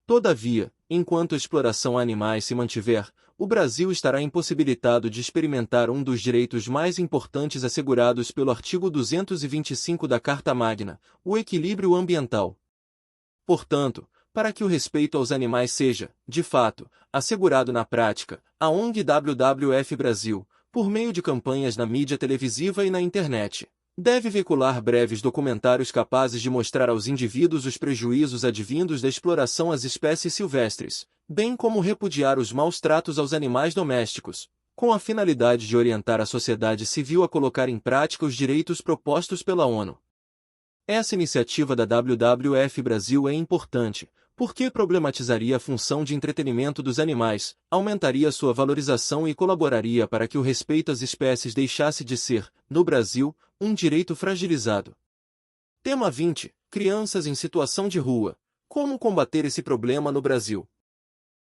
Speaker 1: Todavia, enquanto a exploração a animais se mantiver, o Brasil estará impossibilitado de experimentar um dos direitos mais importantes assegurados pelo artigo 225 da Carta Magna, o equilíbrio ambiental. Portanto, para que o respeito aos animais seja, de fato, assegurado na prática, a ONG WWF Brasil, por meio de campanhas na mídia televisiva e na internet, deve veicular breves documentários capazes de mostrar aos indivíduos os prejuízos advindos da exploração às espécies silvestres, bem como repudiar os maus tratos aos animais domésticos, com a finalidade de orientar a sociedade civil a colocar em prática os direitos propostos pela ONU. Essa iniciativa da WWF Brasil é importante, porque problematizaria a função de entretenimento dos animais, aumentaria sua valorização e colaboraria para que o respeito às espécies deixasse de ser, no Brasil, um direito fragilizado. Tema 20. Crianças em situação de rua. Como combater esse problema no Brasil?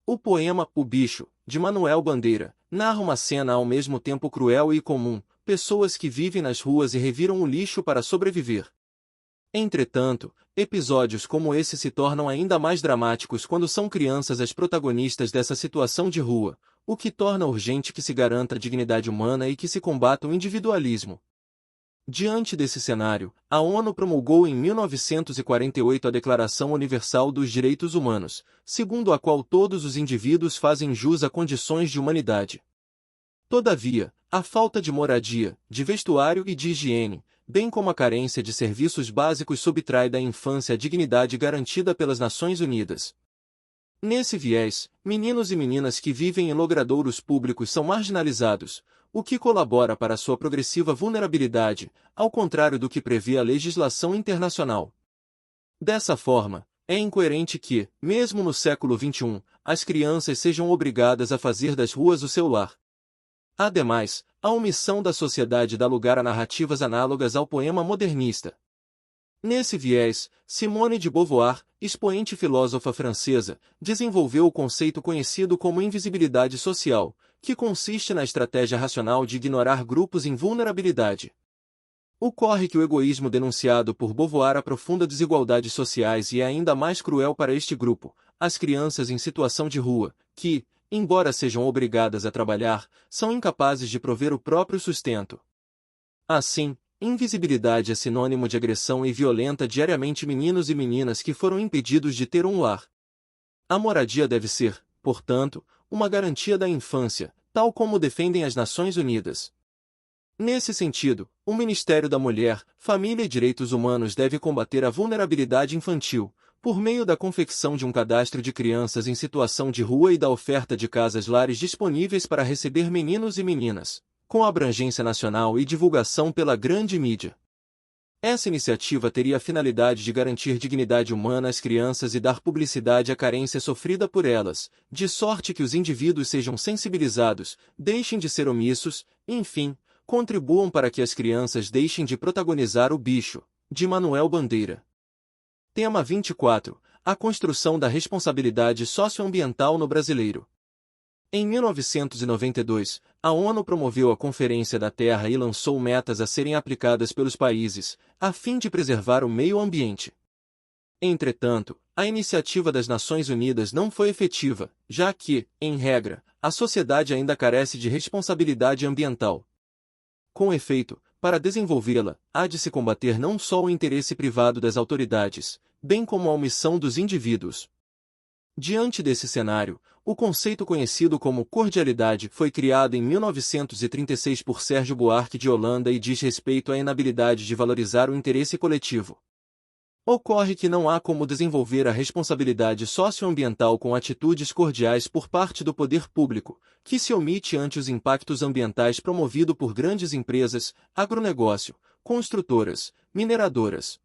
Speaker 1: O poema O Bicho, de Manuel Bandeira, narra uma cena ao mesmo tempo cruel e comum, pessoas que vivem nas ruas e reviram o lixo para sobreviver. Entretanto, episódios como esse se tornam ainda mais dramáticos quando são crianças as protagonistas dessa situação de rua, o que torna urgente que se garanta a dignidade humana e que se combata o individualismo. Diante desse cenário, a ONU promulgou em 1948 a Declaração Universal dos Direitos Humanos, segundo a qual todos os indivíduos fazem jus a condições de humanidade. Todavia, a falta de moradia, de vestuário e de higiene, bem como a carência de serviços básicos subtrai da infância a dignidade garantida pelas Nações Unidas. Nesse viés, meninos e meninas que vivem em logradouros públicos são marginalizados, o que colabora para sua progressiva vulnerabilidade, ao contrário do que prevê a legislação internacional. Dessa forma, é incoerente que, mesmo no século XXI, as crianças sejam obrigadas a fazer das ruas o seu lar. Ademais, a omissão da sociedade dá lugar a narrativas análogas ao poema modernista. Nesse viés, Simone de Beauvoir, expoente filósofa francesa, desenvolveu o conceito conhecido como invisibilidade social, que consiste na estratégia racional de ignorar grupos em vulnerabilidade. Ocorre que o egoísmo denunciado por Beauvoir aprofunda desigualdades sociais e é ainda mais cruel para este grupo, as crianças em situação de rua, que, embora sejam obrigadas a trabalhar, são incapazes de prover o próprio sustento. Assim, invisibilidade é sinônimo de agressão e violenta diariamente meninos e meninas que foram impedidos de ter um lar. A moradia deve ser, portanto, uma garantia da infância, tal como defendem as Nações Unidas. Nesse sentido, o Ministério da Mulher, Família e Direitos Humanos deve combater a vulnerabilidade infantil, por meio da confecção de um cadastro de crianças em situação de rua e da oferta de casas-lares disponíveis para receber meninos e meninas, com abrangência nacional e divulgação pela grande mídia. Essa iniciativa teria a finalidade de garantir dignidade humana às crianças e dar publicidade à carência sofrida por elas, de sorte que os indivíduos sejam sensibilizados, deixem de ser omissos, enfim, contribuam para que as crianças deixem de protagonizar o bicho, de Manuel Bandeira. Tema 24. A construção da responsabilidade socioambiental no brasileiro. Em 1992, a ONU promoveu a Conferência da Terra e lançou metas a serem aplicadas pelos países, a fim de preservar o meio ambiente. Entretanto, a iniciativa das Nações Unidas não foi efetiva, já que, em regra, a sociedade ainda carece de responsabilidade ambiental. Com efeito, para desenvolvê-la, há de se combater não só o interesse privado das autoridades, bem como a omissão dos indivíduos. Diante desse cenário, o conceito conhecido como cordialidade foi criado em 1936 por Sérgio Buarque de Holanda e diz respeito à inabilidade de valorizar o interesse coletivo. Ocorre que não há como desenvolver a responsabilidade socioambiental com atitudes cordiais por parte do poder público, que se omite ante os impactos ambientais promovidos por grandes empresas, agronegócio, construtoras, mineradoras.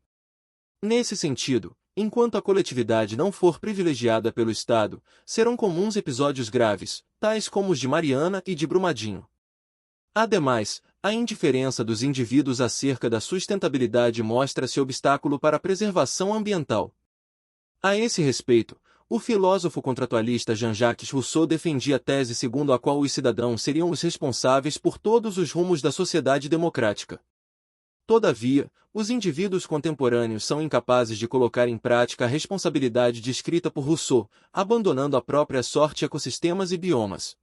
Speaker 1: Nesse sentido, enquanto a coletividade não for privilegiada pelo Estado, serão comuns episódios graves, tais como os de Mariana e de Brumadinho. Ademais, a indiferença dos indivíduos acerca da sustentabilidade mostra-se obstáculo para a preservação ambiental. A esse respeito, o filósofo contratualista Jean-Jacques Rousseau defendia a tese segundo a qual os cidadãos seriam os responsáveis por todos os rumos da sociedade democrática. Todavia, os indivíduos contemporâneos são incapazes de colocar em prática a responsabilidade descrita por Rousseau, abandonando a própria sorte ecossistemas e biomas.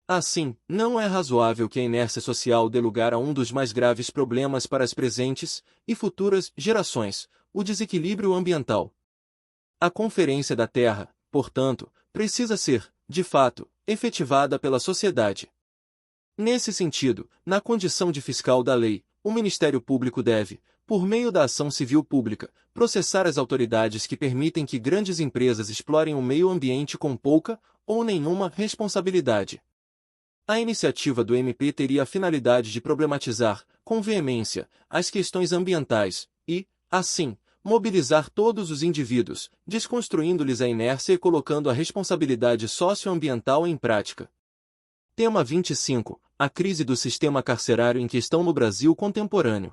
Speaker 1: Assim, não é razoável que a inércia social dê lugar a um dos mais graves problemas para as presentes e futuras gerações, o desequilíbrio ambiental. A Conferência da Terra, portanto, precisa ser, de fato, efetivada pela sociedade. Nesse sentido, na condição de fiscal da lei, o Ministério Público deve, por meio da ação civil pública, processar as autoridades que permitem que grandes empresas explorem o meio ambiente com pouca ou nenhuma responsabilidade. A iniciativa do MP teria a finalidade de problematizar, com veemência, as questões ambientais e, assim, mobilizar todos os indivíduos, desconstruindo-lhes a inércia e colocando a responsabilidade socioambiental em prática. Tema 25. A crise do sistema carcerário em questão no Brasil contemporâneo.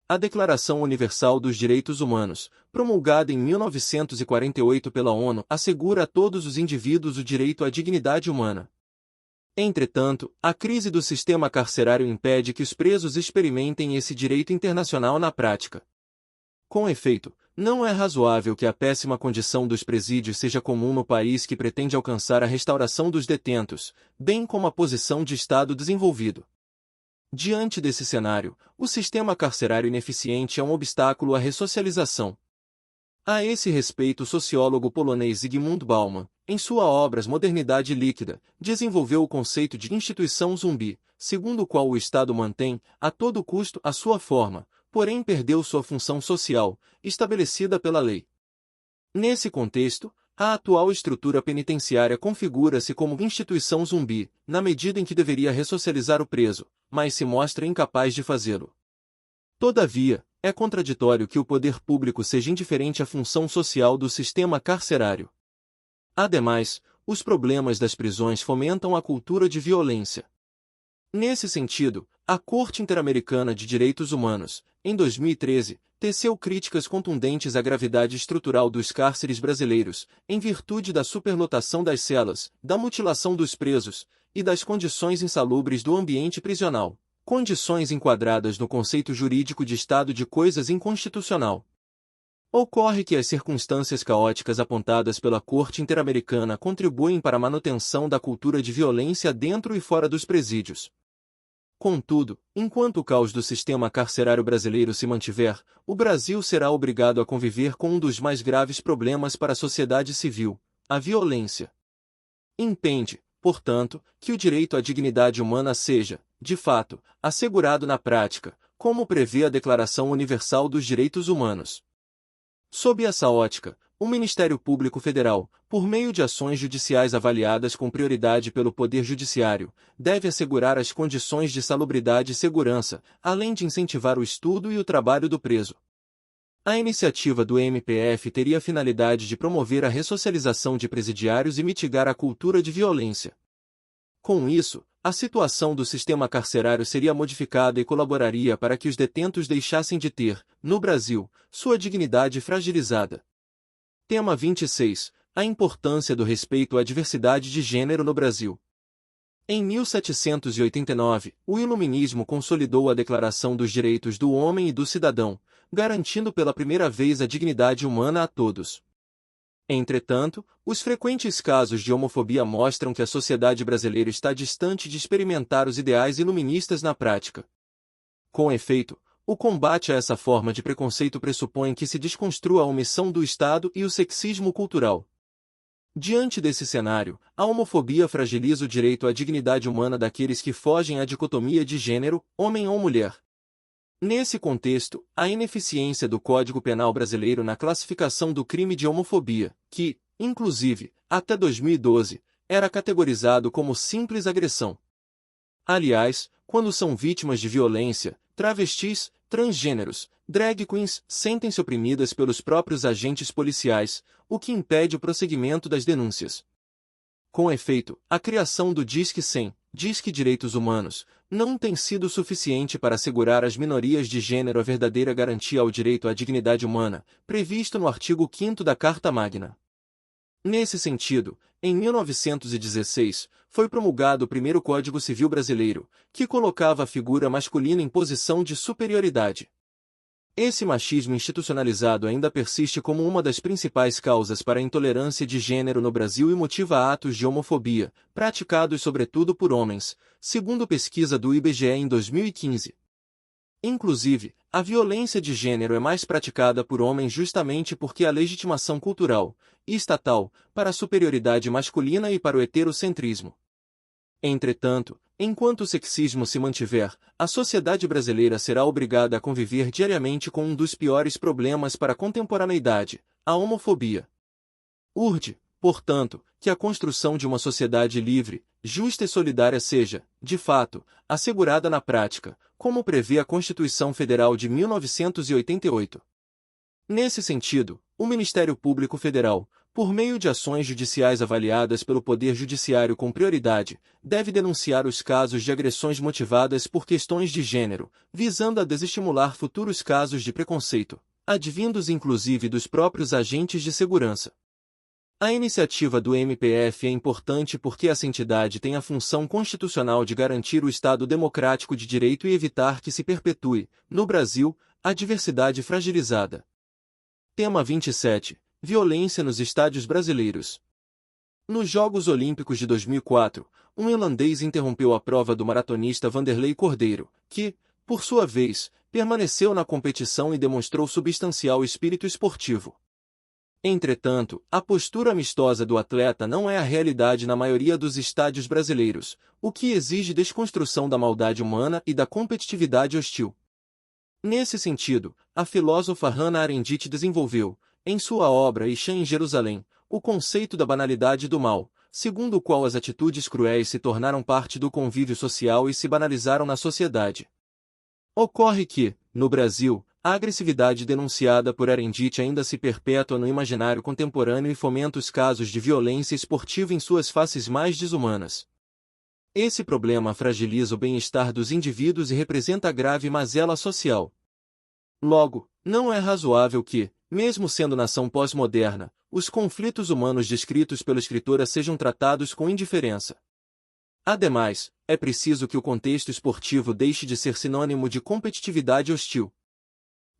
Speaker 1: A Declaração Universal dos Direitos Humanos, promulgada em 1948 pela ONU, assegura a todos os indivíduos o direito à dignidade humana. Entretanto, a crise do sistema carcerário impede que os presos experimentem esse direito internacional na prática. Com efeito, não é razoável que a péssima condição dos presídios seja comum no país que pretende alcançar a restauração dos detentos, bem como a posição de Estado desenvolvido. Diante desse cenário, o sistema carcerário ineficiente é um obstáculo à ressocialização. A esse respeito, o sociólogo polonês Zygmunt Bauman, em sua obra Modernidade Líquida, desenvolveu o conceito de instituição zumbi, segundo o qual o Estado mantém, a todo custo, a sua forma, porém perdeu sua função social, estabelecida pela lei. Nesse contexto, a atual estrutura penitenciária configura-se como instituição zumbi, na medida em que deveria ressocializar o preso, mas se mostra incapaz de fazê-lo. Todavia, é contraditório que o poder público seja indiferente à função social do sistema carcerário. Ademais, os problemas das prisões fomentam a cultura de violência. Nesse sentido, a Corte Interamericana de Direitos Humanos, em 2013, teceu críticas contundentes à gravidade estrutural dos cárceres brasileiros, em virtude da superlotação das celas, da mutilação dos presos e das condições insalubres do ambiente prisional, condições enquadradas no conceito jurídico de estado de coisas inconstitucional. Ocorre que as circunstâncias caóticas apontadas pela Corte Interamericana contribuem para a manutenção da cultura de violência dentro e fora dos presídios. Contudo, enquanto o caos do sistema carcerário brasileiro se mantiver, o Brasil será obrigado a conviver com um dos mais graves problemas para a sociedade civil, a violência. Impende, portanto, que o direito à dignidade humana seja, de fato, assegurado na prática, como prevê a Declaração Universal dos Direitos Humanos. Sob essa ótica, o Ministério Público Federal, por meio de ações judiciais avaliadas com prioridade pelo Poder Judiciário, deve assegurar as condições de salubridade e segurança, além de incentivar o estudo e o trabalho do preso. A iniciativa do MPF teria a finalidade de promover a ressocialização de presidiários e mitigar a cultura de violência. Com isso, a situação do sistema carcerário seria modificada e colaboraria para que os detentos deixassem de ter, no Brasil, sua dignidade fragilizada. Tema 26. A importância do respeito à diversidade de gênero no Brasil. Em 1789, o Iluminismo consolidou a Declaração dos Direitos do Homem e do Cidadão, garantindo pela primeira vez a dignidade humana a todos. Entretanto, os frequentes casos de homofobia mostram que a sociedade brasileira está distante de experimentar os ideais iluministas na prática. Com efeito, o combate a essa forma de preconceito pressupõe que se desconstrua a omissão do Estado e o sexismo cultural. Diante desse cenário, a homofobia fragiliza o direito à dignidade humana daqueles que fogem à dicotomia de gênero, homem ou mulher. Nesse contexto, a ineficiência do Código Penal brasileiro na classificação do crime de homofobia, que, inclusive, até 2012, era categorizado como simples agressão. Aliás, quando são vítimas de violência, travestis, transgêneros, drag queens sentem-se oprimidas pelos próprios agentes policiais, o que impede o prosseguimento das denúncias. Com efeito, a criação do Disque 100, Disque Direitos Humanos, não tem sido suficiente para assegurar às minorias de gênero a verdadeira garantia ao direito à dignidade humana, previsto no artigo 5º da Carta Magna. Nesse sentido, em 1916, foi promulgado o primeiro Código Civil Brasileiro, que colocava a figura masculina em posição de superioridade. Esse machismo institucionalizado ainda persiste como uma das principais causas para a intolerância de gênero no Brasil e motiva atos de homofobia, praticados sobretudo por homens, segundo pesquisa do IBGE em 2015. Inclusive, a violência de gênero é mais praticada por homens justamente porque a legitimação cultural e estatal para a superioridade masculina e para o heterocentrismo. Entretanto, enquanto o sexismo se mantiver, a sociedade brasileira será obrigada a conviver diariamente com um dos piores problemas para a contemporaneidade, a homofobia. Urge, portanto, que a construção de uma sociedade livre, justa e solidária seja, de fato, assegurada na prática, como prevê a Constituição Federal de 1988. Nesse sentido, o Ministério Público Federal, por meio de ações judiciais avaliadas pelo Poder Judiciário com prioridade, deve denunciar os casos de agressões motivadas por questões de gênero, visando a desestimular futuros casos de preconceito, advindos inclusive dos próprios agentes de segurança. A iniciativa do MPF é importante porque essa entidade tem a função constitucional de garantir o Estado democrático de direito e evitar que se perpetue, no Brasil, a diversidade fragilizada. Tema 27. Violência nos estádios brasileiros. Nos Jogos Olímpicos de 2004, um irlandês interrompeu a prova do maratonista Vanderlei Cordeiro, que, por sua vez, permaneceu na competição e demonstrou substancial espírito esportivo. Entretanto, a postura amistosa do atleta não é a realidade na maioria dos estádios brasileiros, o que exige desconstrução da maldade humana e da competitividade hostil. Nesse sentido, a filósofa Hannah Arendt desenvolveu, em sua obra Isha em Jerusalém, o conceito da banalidade do mal, segundo o qual as atitudes cruéis se tornaram parte do convívio social e se banalizaram na sociedade. Ocorre que, no Brasil, a agressividade denunciada por Arendt ainda se perpetua no imaginário contemporâneo e fomenta os casos de violência esportiva em suas faces mais desumanas. Esse problema fragiliza o bem-estar dos indivíduos e representa grave mazela social. Logo, não é razoável que, mesmo sendo nação pós-moderna, os conflitos humanos descritos pela escritora sejam tratados com indiferença. Ademais, é preciso que o contexto esportivo deixe de ser sinônimo de competitividade hostil.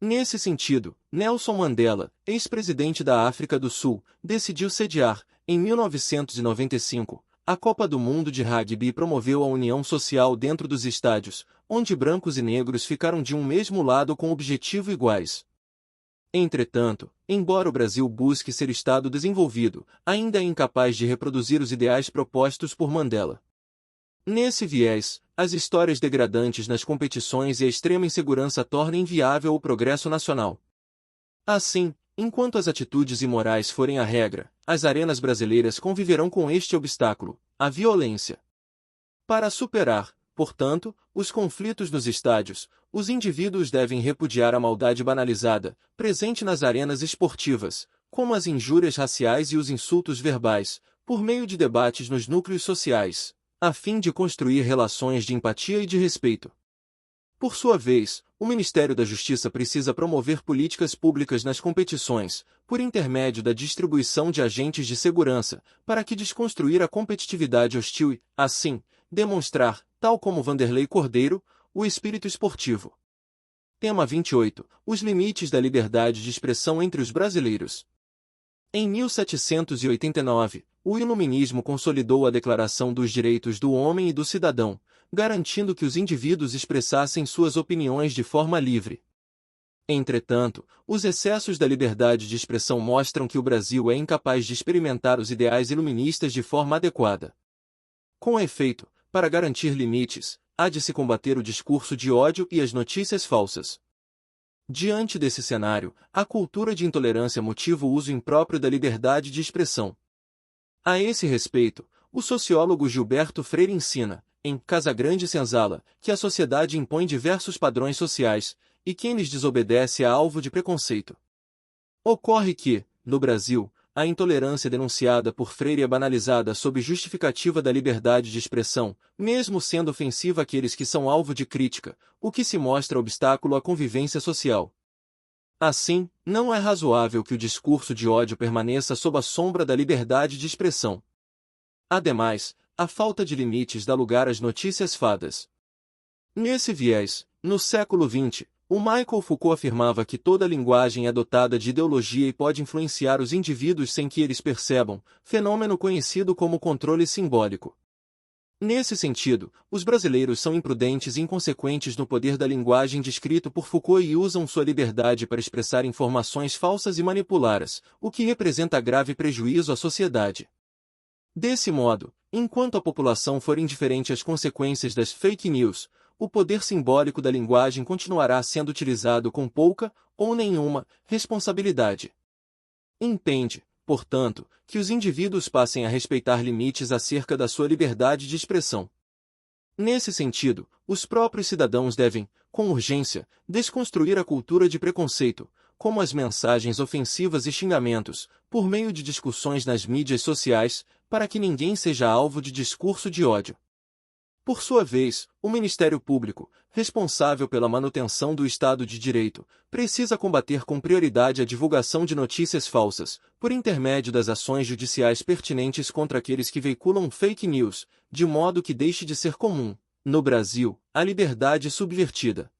Speaker 1: Nesse sentido, Nelson Mandela, ex-presidente da África do Sul, decidiu sediar, em 1995, a Copa do Mundo de Rugby e promoveu a união social dentro dos estádios, onde brancos e negros ficaram de um mesmo lado com objetivo iguais. Entretanto, embora o Brasil busque ser Estado desenvolvido, ainda é incapaz de reproduzir os ideais propostos por Mandela. Nesse viés, as histórias degradantes nas competições e a extrema insegurança tornam inviável o progresso nacional. Assim, enquanto as atitudes imorais forem a regra, as arenas brasileiras conviverão com este obstáculo, a violência. Para superar, portanto, os conflitos nos estádios, os indivíduos devem repudiar a maldade banalizada, presente nas arenas esportivas, como as injúrias raciais e os insultos verbais, por meio de debates nos núcleos sociais, a fim de construir relações de empatia e de respeito. Por sua vez, o Ministério da Justiça precisa promover políticas públicas nas competições, por intermédio da distribuição de agentes de segurança, para que desconstruir a competitividade hostil e, assim, demonstrar, tal como Vanderlei Cordeiro, o espírito esportivo. Tema 28. Os limites da liberdade de expressão entre os brasileiros. Em 1789, o Iluminismo consolidou a Declaração dos Direitos do Homem e do Cidadão, garantindo que os indivíduos expressassem suas opiniões de forma livre. Entretanto, os excessos da liberdade de expressão mostram que o Brasil é incapaz de experimentar os ideais iluministas de forma adequada. Com efeito, para garantir limites, há de se combater o discurso de ódio e as notícias falsas. Diante desse cenário, a cultura de intolerância motiva o uso impróprio da liberdade de expressão. A esse respeito, o sociólogo Gilberto Freire ensina, em Casagrande Senzala, que a sociedade impõe diversos padrões sociais, e quem lhes desobedece é alvo de preconceito. Ocorre que, no Brasil, a intolerância denunciada por Freire é banalizada sob justificativa da liberdade de expressão, mesmo sendo ofensiva àqueles que são alvo de crítica, o que se mostra obstáculo à convivência social. Assim, não é razoável que o discurso de ódio permaneça sob a sombra da liberdade de expressão. Ademais, a falta de limites dá lugar às notícias fadas. Nesse viés, no século XX, o Michael Foucault afirmava que toda linguagem é dotada de ideologia e pode influenciar os indivíduos sem que eles percebam, fenômeno conhecido como controle simbólico. Nesse sentido, os brasileiros são imprudentes e inconsequentes no poder da linguagem descrito por Foucault e usam sua liberdade para expressar informações falsas e manipulá-las, o que representa grave prejuízo à sociedade. Desse modo, enquanto a população for indiferente às consequências das fake news, o poder simbólico da linguagem continuará sendo utilizado com pouca, ou nenhuma, responsabilidade. Entende, portanto, que os indivíduos passem a respeitar limites acerca da sua liberdade de expressão. Nesse sentido, os próprios cidadãos devem, com urgência, desconstruir a cultura de preconceito, como as mensagens ofensivas e xingamentos, por meio de discussões nas mídias sociais, para que ninguém seja alvo de discurso de ódio. Por sua vez, o Ministério Público, responsável pela manutenção do Estado de Direito, precisa combater com prioridade a divulgação de notícias falsas, por intermédio das ações judiciais pertinentes contra aqueles que veiculam fake news, de modo que deixe de ser comum, no Brasil, a liberdade subvertida.